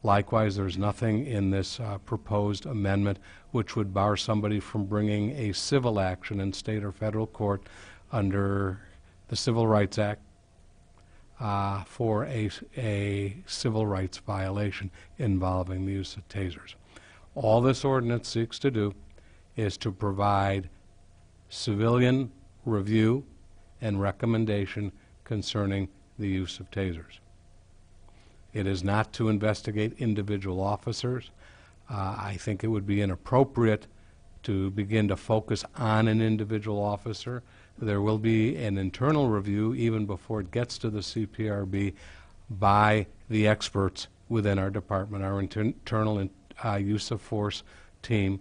Likewise, there's nothing in this proposed amendment which would bar somebody from bringing a civil action in state or federal court under the Civil Rights Act for a civil rights violation involving the use of tasers. All this ordinance seeks to do is to provide civilian review and recommendation concerning the use of tasers. It is not to investigate individual officers. I think it would be inappropriate to begin to focus on an individual officer. There will be an internal review even before it gets to the CPRB by the experts within our department, our internal use of force team,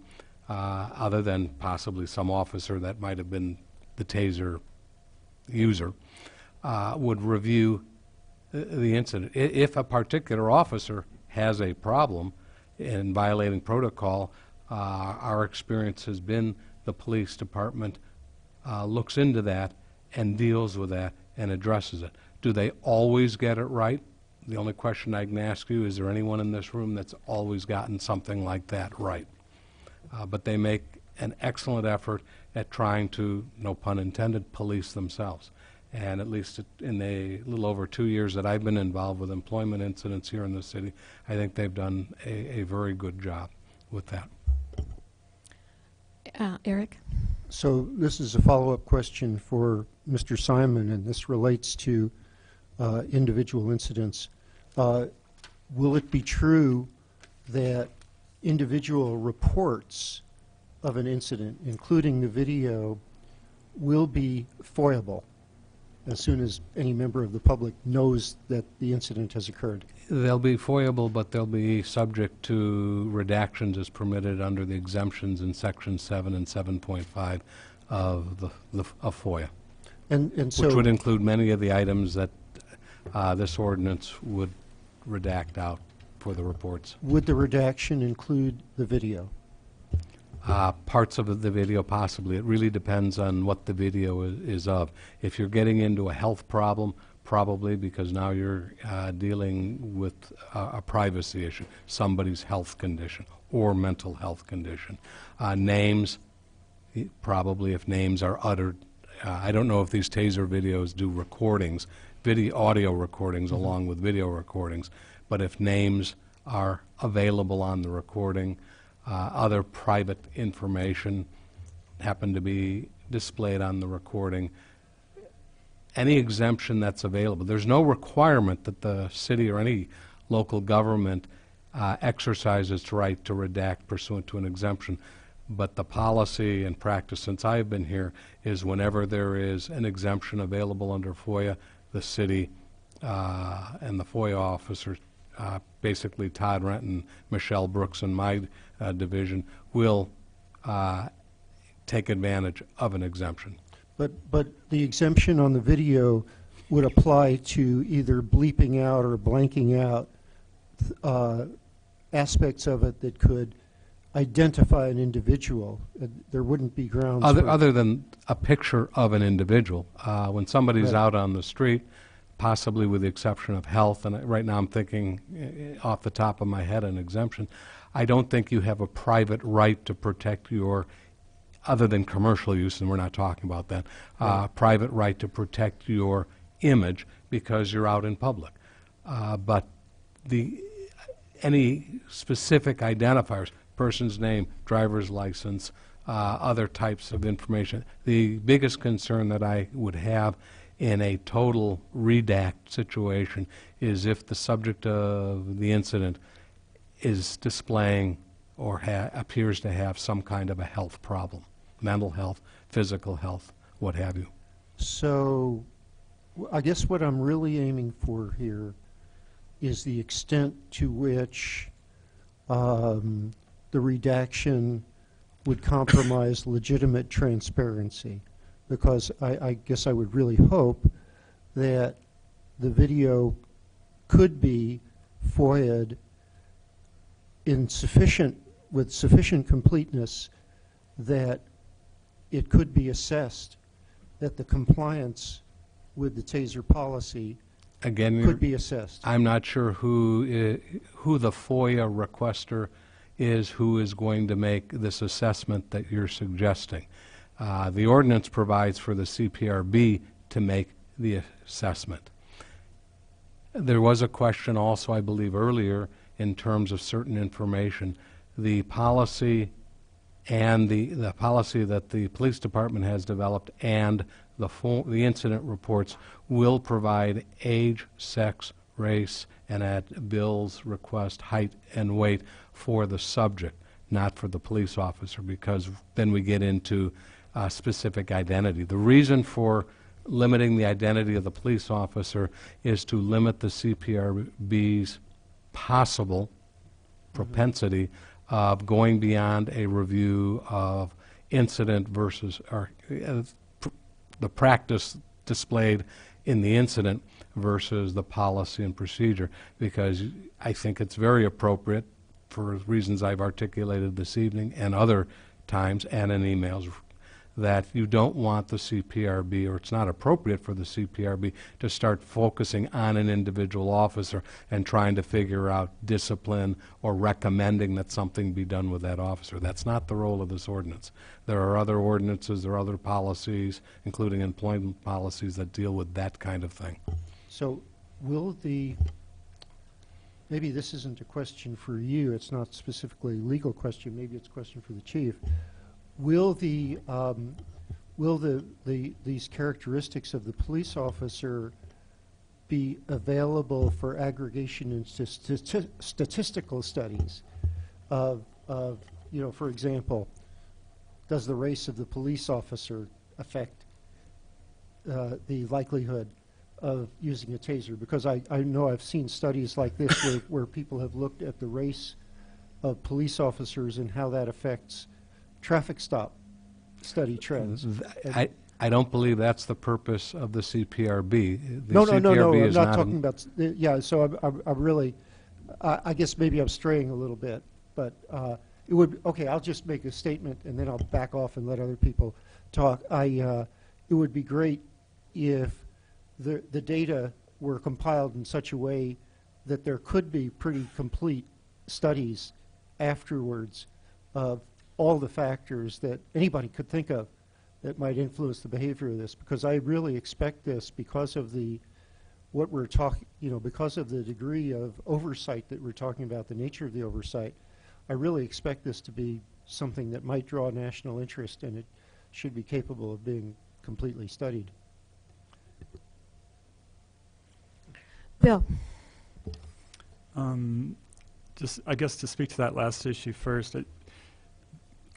other than possibly some officer that might have been the taser user, would review the incident. If a particular officer has a problem in violating protocol, our experience has been the police department looks into that and deals with that and addresses it. Do they always get it right? The only question I can ask you, is there anyone in this room that's always gotten something like that right? But they make an excellent effort at trying to, no pun intended, police themselves. And at least in the little over 2 years that I've been involved with employment incidents here in the city, I think they've done a very good job with that. Eric? So this is a follow-up question for Mr. Simon, and this relates to individual incidents. Will it be true that individual reports of an incident, including the video, will be foilable? as soon as any member of the public knows that the incident has occurred? They'll be FOIAble, but they'll be subject to redactions as permitted under the exemptions in Section 7 and 7.5 of of FOIA, And so which would include many of the items that this ordinance would redact out for the reports. would the redaction include the video? Parts of the video, possibly. It really depends on what the video is of. If you're getting into a health problem, probably, because now you're dealing with a privacy issue, somebody's health condition or mental health condition. Names, probably if names are uttered. I don't know if these taser videos do recordings, audio recordings along with video recordings, but if names are available on the recording, other private information happen to be displayed on the recording, any exemption that's available. There's no requirement that the city or any local government exercises the right to redact pursuant to an exemption, but the policy and practice since I've been here is whenever there is an exemption available under FOIA, the city and the FOIA officers, basically Todd Renton, Michelle Brooks, and my division will take advantage of an exemption. But the exemption on the video would apply to either bleeping out or blanking out aspects of it that could identify an individual. There wouldn't be grounds Other than a picture of an individual. When somebody's Right. out on the street, possibly with the exception of health, and right now I'm thinking off the top of my head an exemption, I don't think you have a private right to protect your, other than commercial use, and we're not talking about that, private right to protect your image because you're out in public. But any specific identifiers, person's name, driver's license, other types of information, the biggest concern that I would have in a total redact situation is if the subject of the incident is displaying or appears to have some kind of a health problem, mental health, physical health, what have you. So I guess what I'm really aiming for here is the extent to which the redaction would compromise legitimate transparency, because I guess I would really hope that the video could be FOIA'd with sufficient completeness that it could be assessed that the compliance with the TASER policy Again, could be assessed. I'm not sure who the FOIA requester is who is going to make this assessment that you're suggesting. The ordinance provides for the CPRB to make the assessment. There was a question also, I believe, earlier in terms of certain information. The policy and the policy that the police department has developed and the incident reports will provide age, sex, race, and at Bill's request, height and weight for the subject, not for the police officer, because then we get into specific identity. The reason for limiting the identity of the police officer is to limit the CPRB's possible propensity of going beyond a review of incident versus the practice displayed in the incident versus the policy and procedure, because I think it's very appropriate for reasons I've articulated this evening and other times and in emails that you don't want the CPRB, or it's not appropriate for the CPRB to start focusing on an individual officer and trying to figure out discipline or recommending that something be done with that officer. That's not the role of this ordinance. There are other ordinances, there are other policies, including employment policies, that deal with that kind of thing. So will maybe this isn't a question for you, it's not specifically a legal question, maybe it's a question for the chief. Will these characteristics of the police officer be available for aggregation and statistical studies of, for example, does the race of the police officer affect the likelihood of using a taser, because I know I've seen studies like this where people have looked at the race of police officers and how that affects traffic stop study trends. I don't believe that's the purpose of the CPRB. The No, CPRB I'm is not talking about, yeah, so I'm really, I guess maybe I'm straying a little bit, but it would, okay, I'll just make a statement and then I'll back off and let other people talk. It would be great if the data were compiled in such a way that there could be pretty complete studies afterwards of all the factors that anybody could think of that might influence the behavior of this, because I really expect this because of what we're talking, because of the degree of oversight that we're talking about, the nature of the oversight. I really expect this to be something that might draw national interest, and it should be capable of being completely studied. Bill. I guess to speak to that last issue first,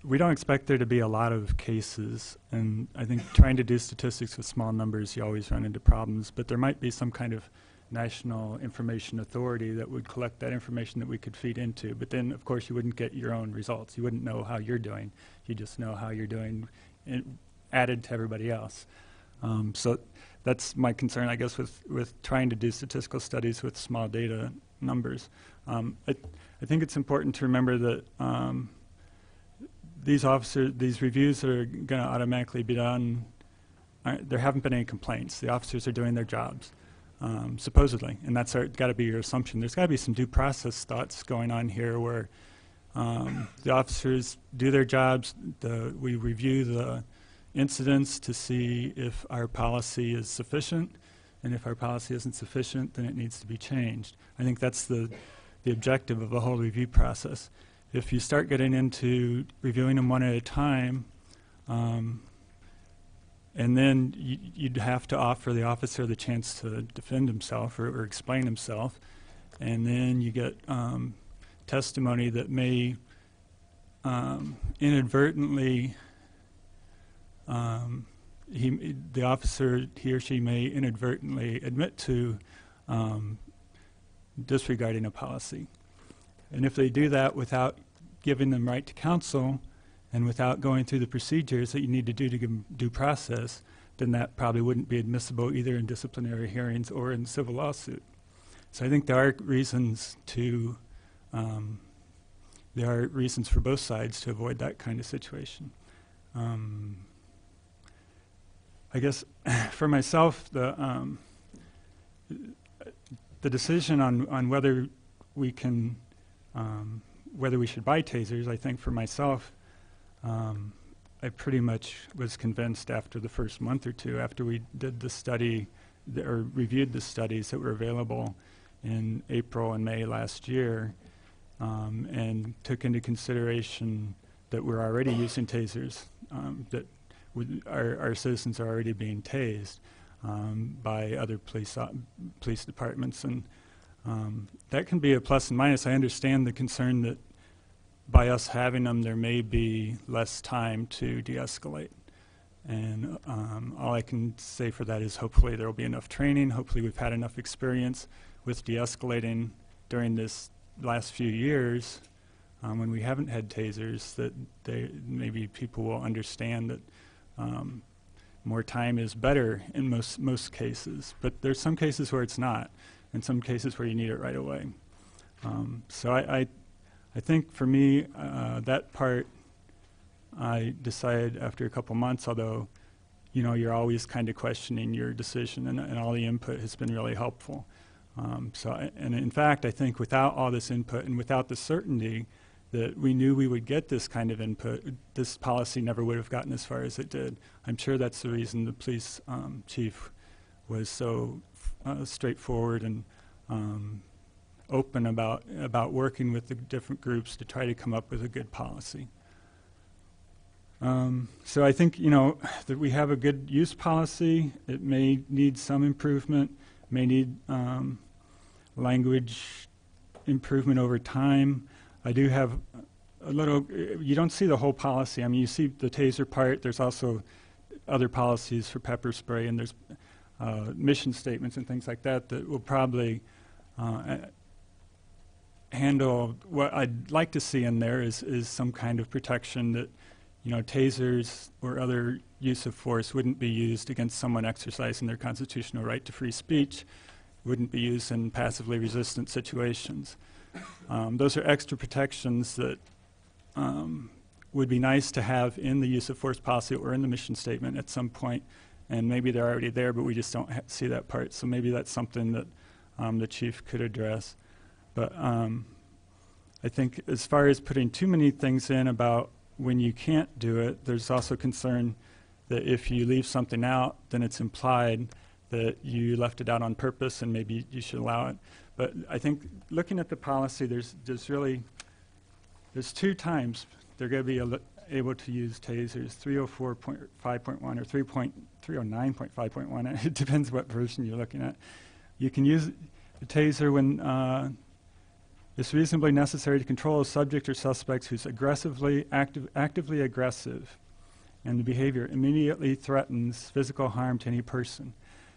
we don't expect there to be a lot of cases, and I think trying to do statistics with small numbers, you always run into problems, but there might be some kind of national information authority that would collect that information that we could feed into, but then of course you wouldn't get your own results. You wouldn't know how you're doing. You just know how you're doing added to everybody else. So that's my concern, I guess, with trying to do statistical studies with small data numbers. I think it's important to remember that these reviews are going to automatically be done. There haven't been any complaints. The officers are doing their jobs, supposedly, and that's got to be your assumption. There's got to be some due process thoughts going on here where the officers do their jobs. We review the incidents to see if our policy is sufficient, and if our policy isn't sufficient, then it needs to be changed. I think that's the objective of the whole review process. If you start getting into reviewing them one at a time, and then you'd have to offer the officer the chance to defend himself or explain himself, and then you get testimony that may inadvertently, the officer, he or she may inadvertently admit to disregarding a policy. And if they do that without giving them right to counsel and without going through the procedures that you need to do to give them due process, then that probably wouldn't be admissible either in disciplinary hearings or in civil lawsuit. So I think there are reasons for both sides to avoid that kind of situation. I guess for myself, the decision on whether we can, whether we should buy tasers, I think for myself, I pretty much was convinced after the first month or two, after we did the study, or reviewed the studies that were available in April and May last year, and took into consideration that we're already using tasers, that our citizens are already being tased by other police departments, and that can be a plus and minus. I understand the concern that by us having them, there may be less time to de-escalate. And all I can say for that is hopefully there will be enough training. Hopefully we've had enough experience with de-escalating during this last few years when we haven't had tasers, that maybe people will understand that more time is better in most cases. But there's some cases where it's not, and some cases where you need it right away. So I think for me, that part, I decided after a couple months, although, you're always kind of questioning your decision, and all the input has been really helpful. And in fact, I think without all this input and without the certainty that we knew we would get this kind of input, this policy never would have gotten as far as it did. I'm sure that's the reason the police chief was so straightforward and open about working with the different groups to try to come up with a good policy. So I think, that we have a good use policy. It may need some improvement, may need language improvement over time. I do have a little, you don't see the whole policy. I mean, you see the taser part. There's also other policies for pepper spray, and there's mission statements and things like that that will probably handle. What I'd like to see in there is some kind of protection that, tasers or other use of force wouldn't be used against someone exercising their constitutional right to free speech, wouldn't be used in passively resistant situations. Those are extra protections that would be nice to have in the use of force policy or in the mission statement at some point, and maybe they're already there, but we just don't see that part. So maybe that's something that the chief could address. But I think as far as putting too many things in about when you can't do it, there's also concern that if you leave something out, then it's implied that you left it out on purpose and maybe you should allow it. But I think looking at the policy, there's two times they're going to be able to use tasers, 304.5.1 or 309.5.1. It depends what version you're looking at. You can use the taser when it's reasonably necessary to control a subject or suspect who's actively aggressive, and the behavior immediately threatens physical harm to any person.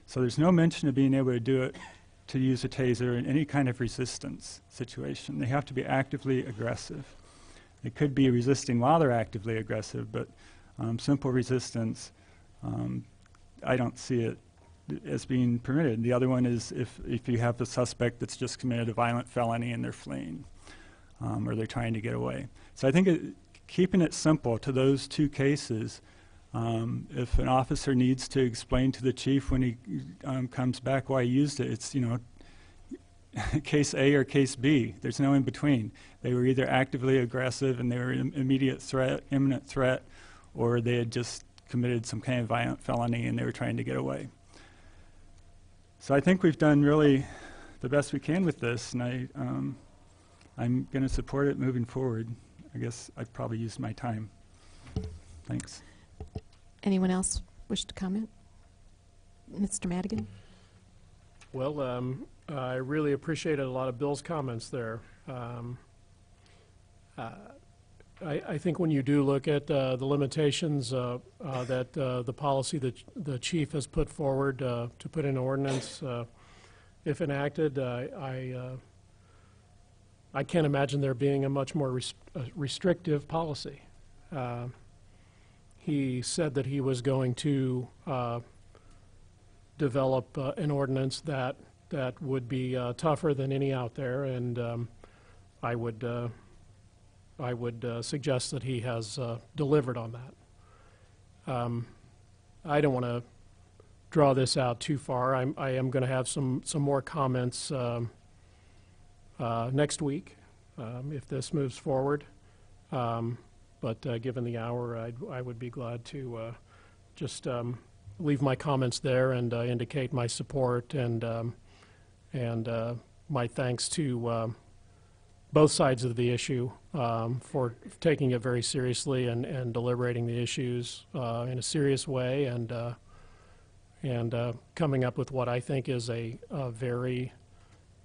So there's no mention of being able to do it, to use a taser in any kind of resistance situation. They have to be actively aggressive. They could be resisting while they're actively aggressive, but simple resistance, I don't see it as being permitted. The other one is if you have the suspect that's just committed a violent felony and they're fleeing, or they're trying to get away. So I think keeping it simple to those two cases, if an officer needs to explain to the chief when he comes back why he used it, it's, case A or case B. There's no in between. They were either actively aggressive and they were an immediate threat, imminent threat, or they had just committed some kind of violent felony and they were trying to get away. So I think we've done really the best we can with this, and I'm going to support it moving forward. I guess I've probably used my time. Thanks. Anyone else wish to comment? Mr. Madigan? Well, I really appreciated a lot of Bill's comments there. I think when you do look at the limitations that the policy that the chief has put forward to put in ordinance, if enacted, I can't imagine there being a much more restrictive policy. He said that he was going to develop an ordinance that would be tougher than any out there, and I would suggest that he has delivered on that. I don't want to draw this out too far. I am going to have some more comments next week if this moves forward. But given the hour, I would be glad to just leave my comments there and indicate my support and my thanks to both sides of the issue for taking it very seriously and deliberating the issues in a serious way and coming up with what I think is a very,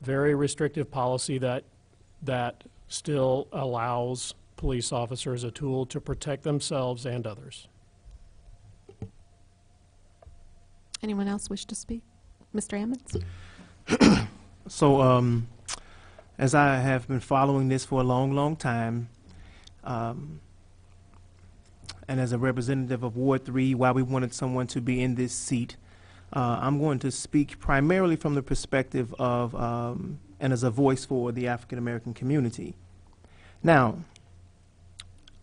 very restrictive policy that still allows police officers a tool to protect themselves and others. Anyone else wish to speak? Mr. Ammons? So, as I have been following this for a long, long time, and as a representative of Ward 3, why we wanted someone to be in this seat, I'm going to speak primarily from the perspective of, and as a voice for the African American community. Now,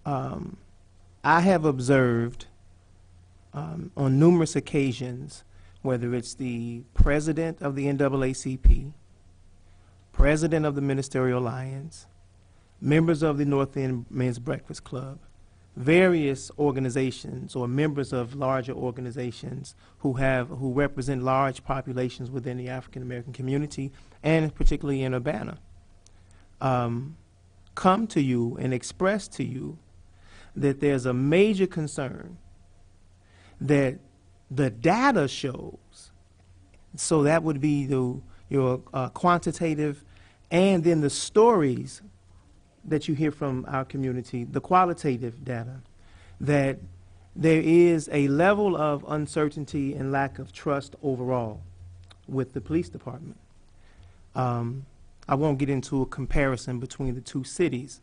I have observed on numerous occasions, whether it's the president of the NAACP, president of the Ministerial Alliance, members of the North End Men's Breakfast Club, various organizations or members of larger organizations who represent large populations within the African American community, and particularly in Urbana, come to you and express to you that there's a major concern that the data shows, so that would be your quantitative, and then the stories that you hear from our community, the qualitative data, that there is a level of uncertainty and lack of trust overall with the police department. I won't get into a comparison between the two cities,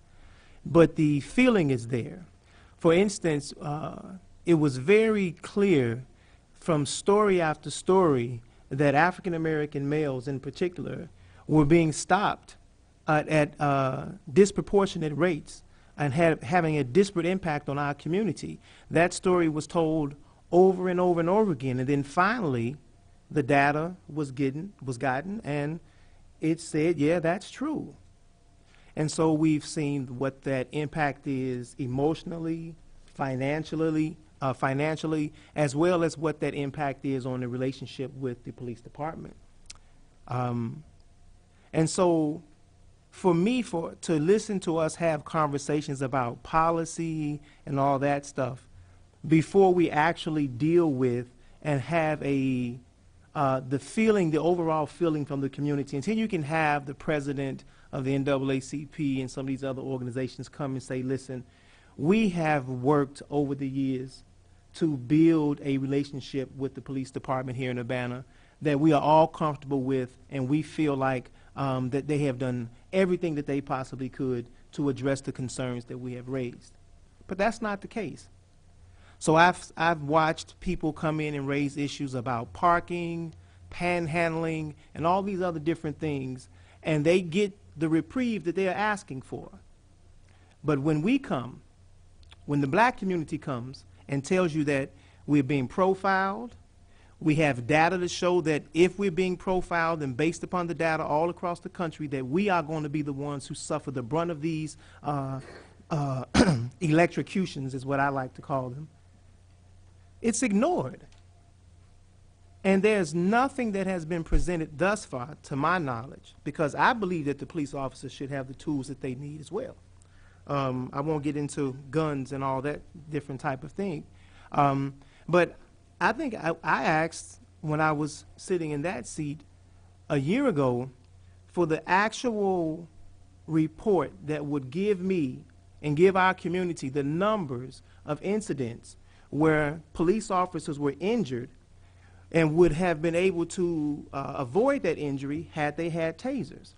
but the feeling is there. For instance, it was very clear from story after story that African American males in particular were being stopped at disproportionate rates and having a disparate impact on our community. That story was told over and over and over again, and then finally the data was gotten, and it said, yeah, that's true. And so we've seen what that impact is emotionally, financially, as well as what that impact is on the relationship with the police department. And so for me, to listen to us have conversations about policy and all that stuff before we actually deal with and have the overall feeling from the community, until you can have the president of the NAACP and some of these other organizations come and say, listen, we have worked over the years to build a relationship with the police department here in Urbana that we are all comfortable with, and we feel like that they have done everything that they possibly could to address the concerns that we have raised. But that's not the case. So I've watched people come in and raise issues about parking, panhandling, and all these other different things, and they get the reprieve that they are asking for. But when we come, when the black community comes and tells you that we're being profiled, we have data to show that if we're being profiled and based upon the data all across the country, that we are going to be the ones who suffer the brunt of these electrocutions, is what I like to call them. It's ignored. And there's nothing that has been presented thus far, to my knowledge, because I believe that the police officers should have the tools that they need as well. I won't get into guns and all that different type of thing. But I think I asked, when I was sitting in that seat a year ago, for the actual report that would give me and give our community the numbers of incidents where police officers were injured and would have been able to avoid that injury had they had tasers.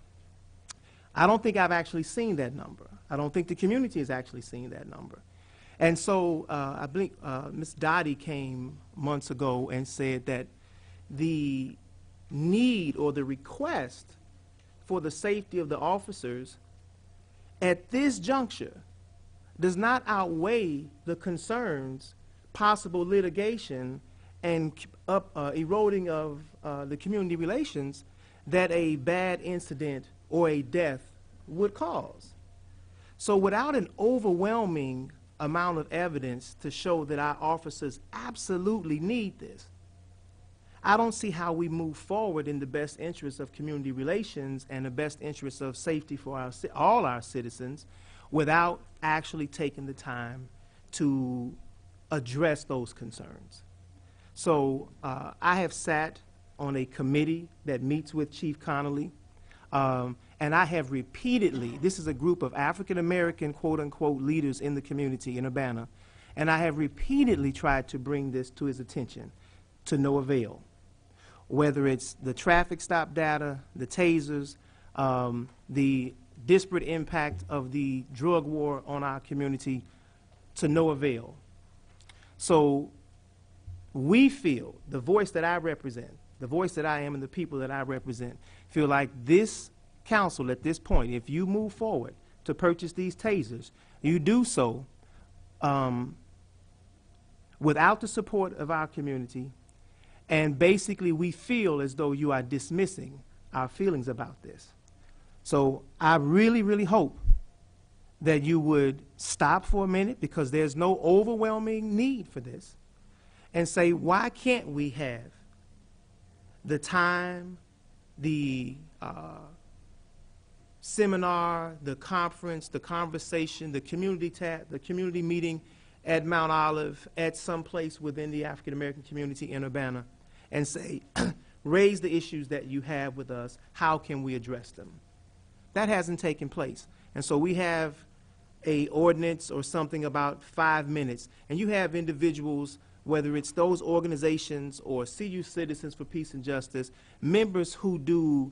I don't think I've actually seen that number. I don't think the community has actually seen that number. And so I believe Ms. Dottie came months ago and said that the need or the request for the safety of the officers at this juncture does not outweigh the concerns, possible litigation, and eroding of the community relations that a bad incident or a death would cause. So without an overwhelming amount of evidence to show that our officers absolutely need this, I don't see how we move forward in the best interest of community relations and the best interest of safety for all our citizens without actually taking the time to address those concerns. So I have sat on a committee that meets with Chief Connolly, and I have repeatedly, this is a group of African-American, quote-unquote, leaders in the community in Urbana, and I have repeatedly tried to bring this to his attention to no avail. Whether it's the traffic stop data, the tasers, the disparate impact of the drug war on our community, to no avail. So we feel, the voice that I represent, the voice that I am and the people that I represent, feel like this council at this point, if you move forward to purchase these tasers, you do so without the support of our community, and basically we feel as though you are dismissing our feelings about this. So I really, really hope that you would stop for a minute, because there's no overwhelming need for this, and say, why can't we have the time, the seminar, the conference, the conversation, the community meeting at Mount Olive, at some place within the African American community in Urbana, and say, raise the issues that you have with us, how can we address them? That hasn't taken place. And so we have a ordinance or something about 5 minutes, and you have individuals, whether it's those organizations or CU Citizens for Peace and Justice, members who do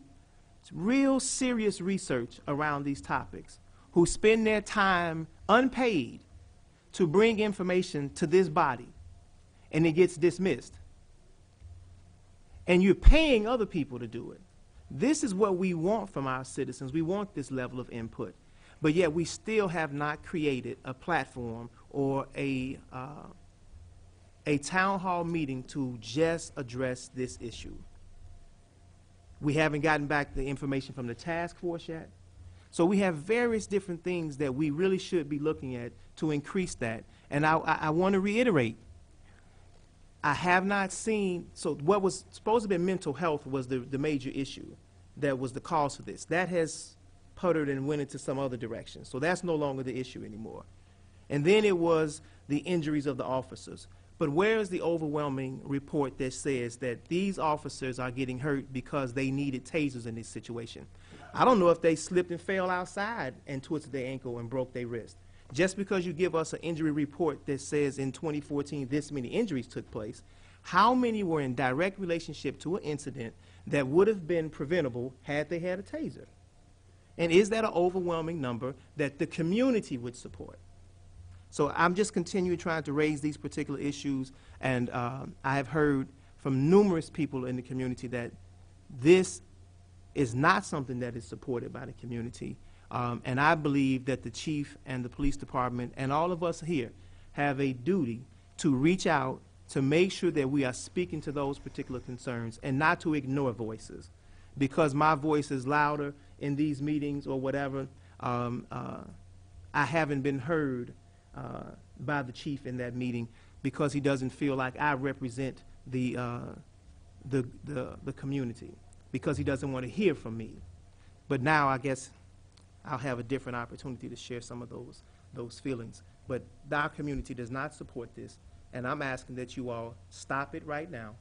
real serious research around these topics, who spend their time unpaid to bring information to this body, and it gets dismissed. And you're paying other people to do it. This is what we want from our citizens. We want this level of input. But yet we still have not created a platform or a town hall meeting to just address this issue. We haven't gotten back the information from the task force yet. So we have various different things that we really should be looking at to increase that. And I want to reiterate, I have not seen, so what was supposed to be mental health was the major issue that was the cause for this. That has puttered and went into some other direction. So that's no longer the issue anymore. And then it was the injuries of the officers. But where is the overwhelming report that says that these officers are getting hurt because they needed tasers in this situation? I don't know if they slipped and fell outside and twisted their ankle and broke their wrist. Just because you give us an injury report that says in 2014 this many injuries took place, how many were in direct relationship to an incident that would have been preventable had they had a taser? And is that an overwhelming number that the community would support? So I'm just continuing trying to raise these particular issues, and I have heard from numerous people in the community that this is not something that is supported by the community. And I believe that the chief and the police department and all of us here have a duty to reach out to make sure that we are speaking to those particular concerns and not to ignore voices. Because my voice is louder in these meetings or whatever, I haven't been heard by the chief in that meeting because he doesn't feel like I represent the community, because he doesn't want to hear from me. But now I guess I'll have a different opportunity to share some of those feelings. But our community does not support this, and I'm asking that you all stop it right now.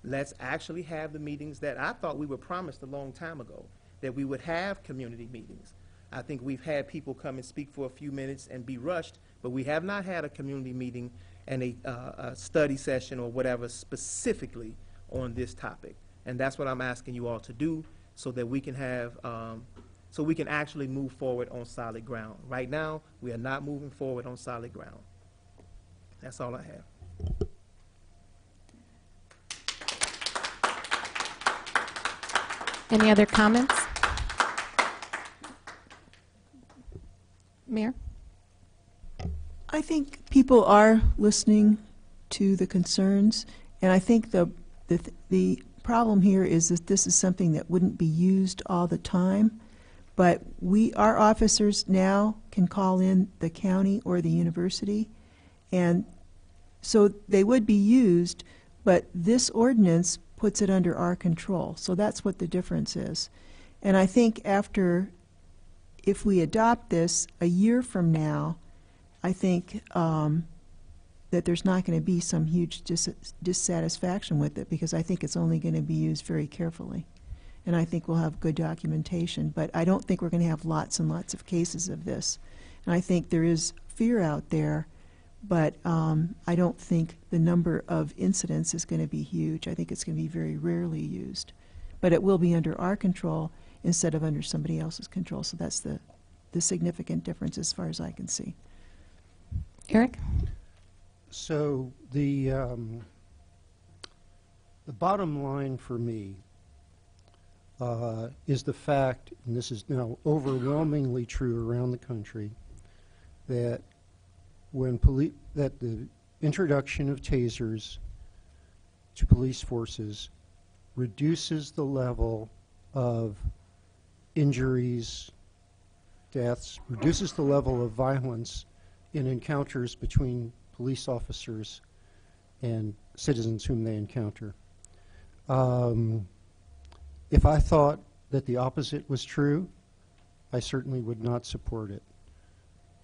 Let's actually have the meetings that I thought we were promised a long time ago, that we would have community meetings. I think we've had people come and speak for a few minutes and be rushed, but we have not had a community meeting and a study session or whatever specifically on this topic. And that's what I'm asking you all to do so that we can have, so we can actually move forward on solid ground. Right now, we are not moving forward on solid ground. That's all I have. Any other comments? Mayor? I think people are listening to the concerns, and I think the problem here is that this is something that wouldn't be used all the time, but our officers now can call in the county or the university, and so they would be used, but this ordinance puts it under our control. So that's what the difference is. And I think if we adopt this a year from now, I think that there's not going to be some huge dissatisfaction with it, because I think it's only going to be used very carefully. And I think we'll have good documentation. But I don't think we're going to have lots and lots of cases of this. And I think there is fear out there, but I don't think the number of incidents is going to be huge. I think it's going to be very rarely used. But it will be under our control instead of under somebody else's control. So that's the significant difference as far as I can see. Eric? So the bottom line for me is the fact, and this is now overwhelmingly true around the country, that that the introduction of tasers to police forces reduces the level of injuries, deaths, reduces the level of violence in encounters between police officers and citizens whom they encounter. If I thought that the opposite was true, I certainly would not support it.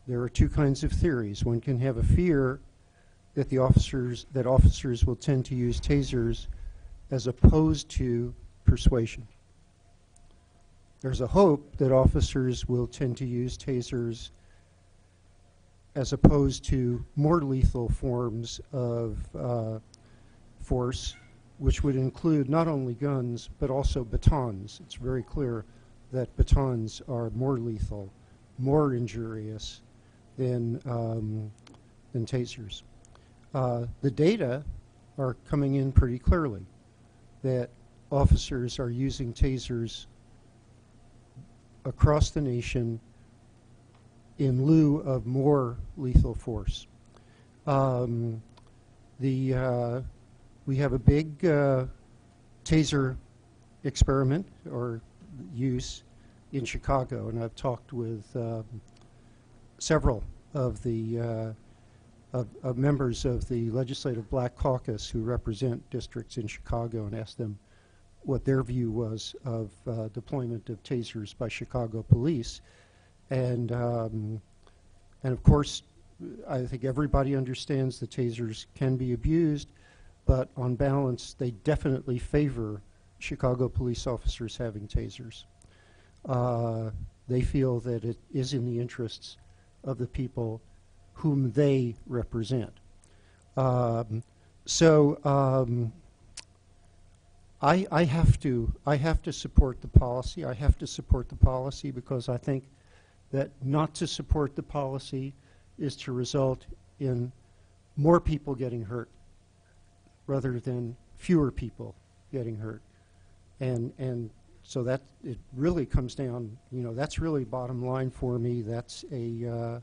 There are two kinds of theories. One can have a fear that officers will tend to use tasers as opposed to persuasion. There's a hope that officers will tend to use tasers as opposed to more lethal forms of force, which would include not only guns but also batons. It's very clear that batons are more lethal, more injurious than tasers. The data are coming in pretty clearly that officers are using tasers across the nation in lieu of more lethal force. We have a big taser experiment or use in Chicago, and I've talked with several of the of members of the Legislative Black Caucus who represent districts in Chicago and asked them what their view was of deployment of tasers by Chicago police. And of course, I think everybody understands that tasers can be abused, but on balance, they definitely favor Chicago police officers having tasers. They feel that it is in the interests of the people whom they represent. I have to support the policy. I have to support the policy because I think that not to support the policy is to result in more people getting hurt rather than fewer people getting hurt. And so that it really comes down, you know, that's really bottom line for me. That's a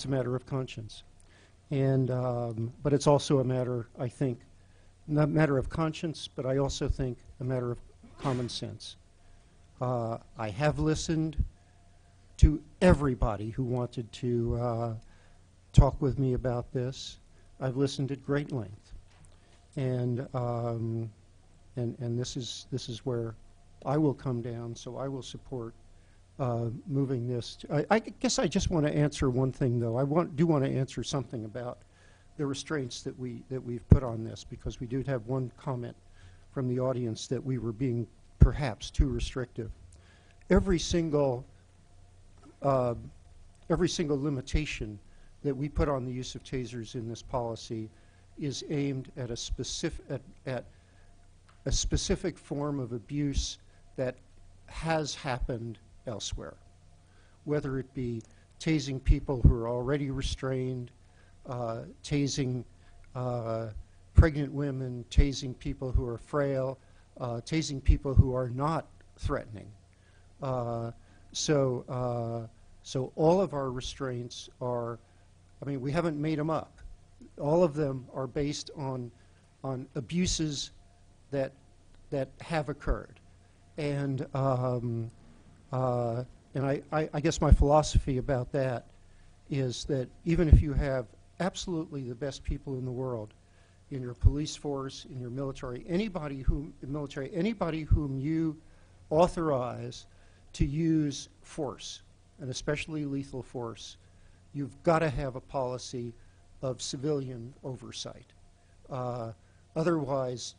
matter of conscience. And but it's also a matter, I think, not a matter of conscience, but I also think a matter of common sense. I have listened to everybody who wanted to talk with me about this. I've listened at great length, and this is where I will come down. So I will support moving this. I guess I just want to answer one thing, though. I do want to answer something about the restraints that we've put on this, because we did have one comment from the audience that we were being perhaps too restrictive. Every single limitation that we put on the use of tasers in this policy is aimed at a specific form of abuse that has happened elsewhere, whether it be tasing people who are already restrained, tasing pregnant women, tasing people who are frail, tasing people who are not threatening. So all of our restraints are, I mean, we haven't made them up. All of them are based on abuses that have occurred. And I guess my philosophy about that is that even if you have absolutely the best people in the world in your police force, in your military, anybody whom you authorize to use force, and especially lethal force, you've got to have a policy of civilian oversight. Otherwise,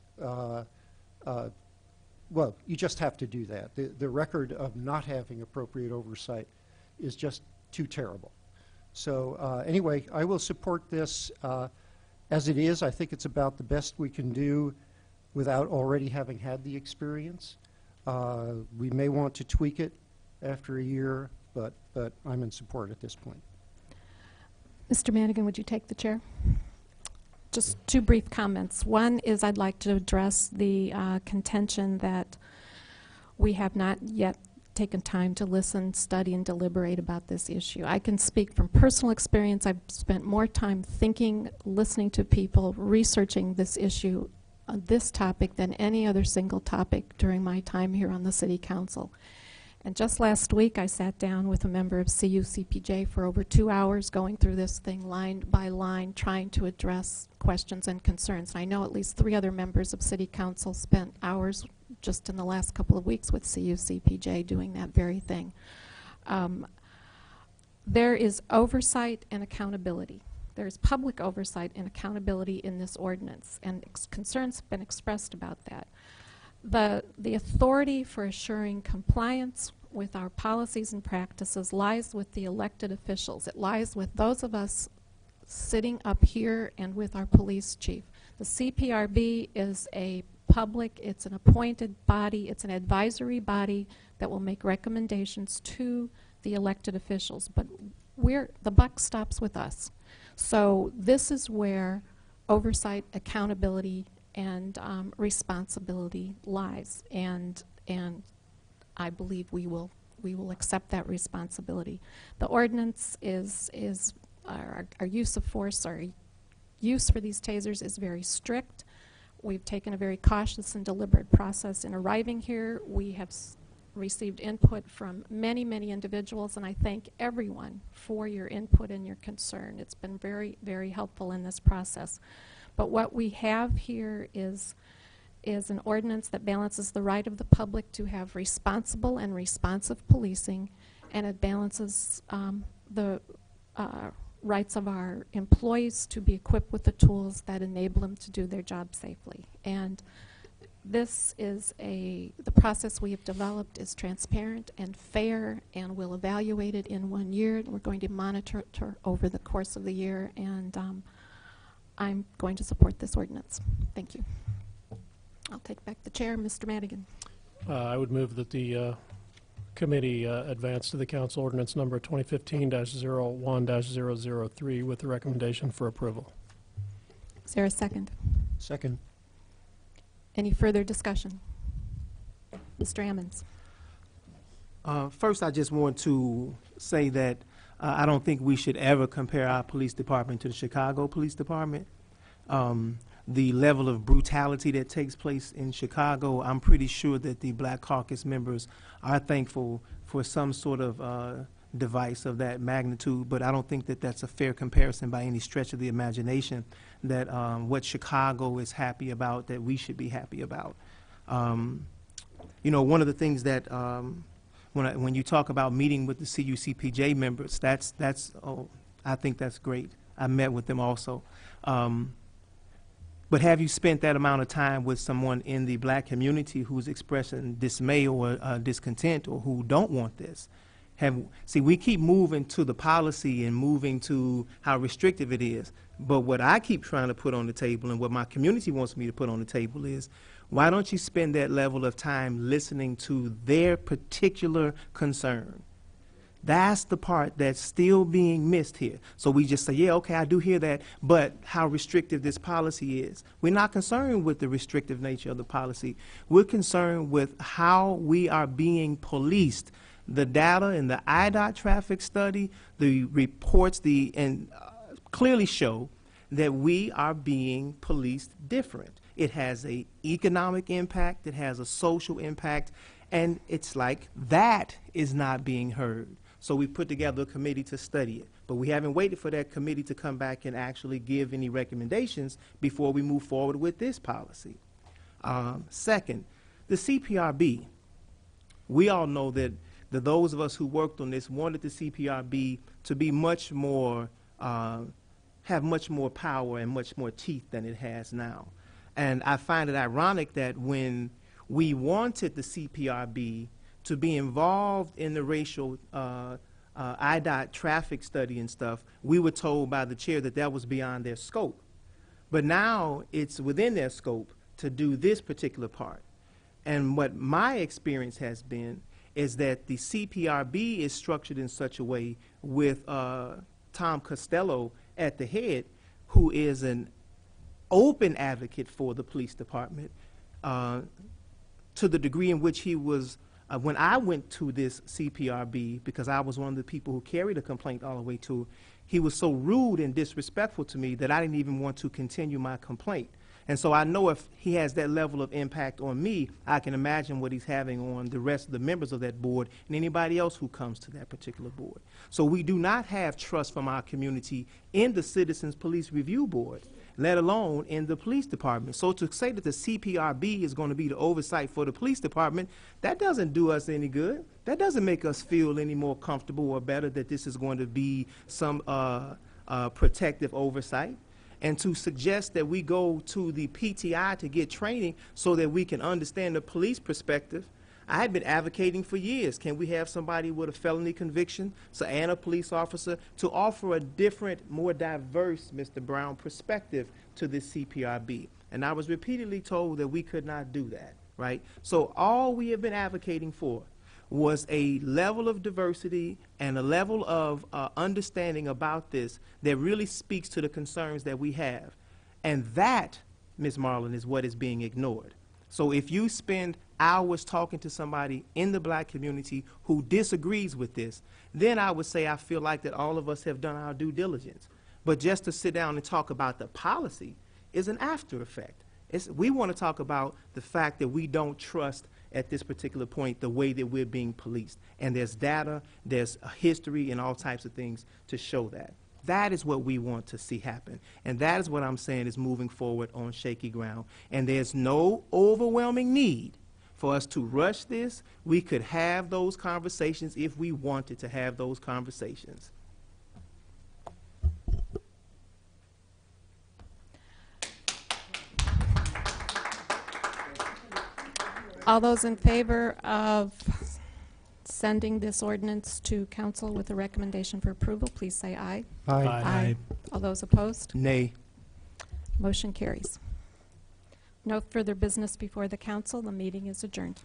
well, you just have to do that. The record of not having appropriate oversight is just too terrible. So anyway, I will support this as it is. I think it's about the best we can do without already having had the experience. We may want to tweak it after a year, but I'm in support at this point. Mr. Madigan, would you take the chair? Just two brief comments. One is I'd like to address the contention that we have not yet taken time to listen, study, and deliberate about this issue. I can speak from personal experience. I've spent more time thinking, listening to people, researching this issue, this topic, than any other single topic during my time here on the City Council. And just last week, I sat down with a member of CUCPJ for over 2 hours going through this thing line by line, trying to address questions and concerns. I know at least 3 other members of City Council spent hours just in the last couple of weeks with CUCPJ doing that very thing. There is oversight and accountability. There is public oversight and accountability in this ordinance, and concerns have been expressed about that. The authority for assuring compliance with our policies and practices lies with the elected officials. It lies with those of us sitting up here and with our police chief. The CPRB is a public, it's an appointed body, it's an advisory body that will make recommendations to the elected officials, but the buck stops with us. So this is where oversight, accountability, and responsibility lies, and I believe we will accept that responsibility. The ordinance is our use of force, our use for these tasers is very strict. We've taken a very cautious and deliberate process in arriving here. We have received input from many, many individuals, and I thank everyone for your input and your concern. It's been very, very helpful in this process. But what we have here is an ordinance that balances the right of the public to have responsible and responsive policing, and it balances the rights of our employees to be equipped with the tools that enable them to do their job safely. And this is the process we have developed is transparent and fair, and we'll evaluate it in 1 year. We're going to monitor it over the course of the year, and I'm going to support this ordinance. Thank you. I'll take back the chair. Mr. Madigan. I would move that the committee advance to the council ordinance number 2015-01-003 with the recommendation for approval. Is there a second? Second. Any further discussion? Mr. Ammons. First, I just want to say that I don't think we should ever compare our police department to the Chicago Police Department. The level of brutality that takes place in Chicago, I'm pretty sure that the Black Caucus members are thankful for some sort of device of that magnitude, but I don't think that that's a fair comparison by any stretch of the imagination, that what Chicago is happy about, that we should be happy about. You know, one of the things that when you talk about meeting with the CUCPJ members, I think that's great. I met with them also. But have you spent that amount of time with someone in the black community who's expressing dismay or discontent, or who don't want this? See, we keep moving to the policy and moving to how restrictive it is. But what I keep trying to put on the table, and what my community wants me to put on the table, is why don't you spend that level of time listening to their particular concern? That's the part that's still being missed here. So we just say, yeah, okay, I do hear that, but how restrictive this policy is. We're not concerned with the restrictive nature of the policy. We're concerned with how we are being policed. The data in the IDOT traffic study, the reports, clearly show that we are being policed different. It has an economic impact, it has a social impact, and it's like that is not being heard. So we put together a committee to study it. But we haven't waited for that committee to come back and actually give any recommendations before we move forward with this policy. Second, the CPRB. We all know that those of us who worked on this wanted the CPRB to be much more, have much more power and much more teeth than it has now. And I find it ironic that when we wanted the CPRB to be involved in the racial IDOT traffic study and stuff, we were told by the chair that that was beyond their scope. But now it's within their scope to do this particular part. And what my experience has been is that the CPRB is structured in such a way with Tom Costello at the head, who is an open advocate for the police department, to the degree in which he was when I went to this CPRB, because I was one of the people who carried a complaint all the way to, he was so rude and disrespectful to me that I didn't even want to continue my complaint. And so I know if he has that level of impact on me, I can imagine what he's having on the rest of the members of that board and anybody else who comes to that particular board. So we do not have trust from our community in the Citizens Police Review Board, let alone in the police department. So to say that the CPRB is going to be the oversight for the police department, that doesn't do us any good. That doesn't make us feel any more comfortable or better that this is going to be some protective oversight. And to suggest that we go to the PTI to get training so that we can understand the police perspective, I had been advocating for years, can we have somebody with a felony conviction, so, and a police officer, to offer a different, more diverse, Mr. Brown, perspective to this CPRB. And I was repeatedly told that we could not do that, right? So all we have been advocating for was a level of diversity and a level of understanding about this that really speaks to the concerns that we have. And that, Ms. Marlin, is what is being ignored. So if you spend hours talking to somebody in the black community who disagrees with this, then I would say I feel like that all of us have done our due diligence. But just to sit down and talk about the policy is an after effect. We want to talk about the fact that we don't trust at this particular point the way that we're being policed. And there's data, there's a history, and all types of things to show that. That is what we want to see happen. And that is what I'm saying is moving forward on shaky ground. And there's no overwhelming need for us to rush this. We could have those conversations if we wanted to have those conversations. All those in favor of sending this ordinance to council with a recommendation for approval, please say aye. Aye. Aye. All those opposed? Nay. Motion carries. No further business before the council. The meeting is adjourned.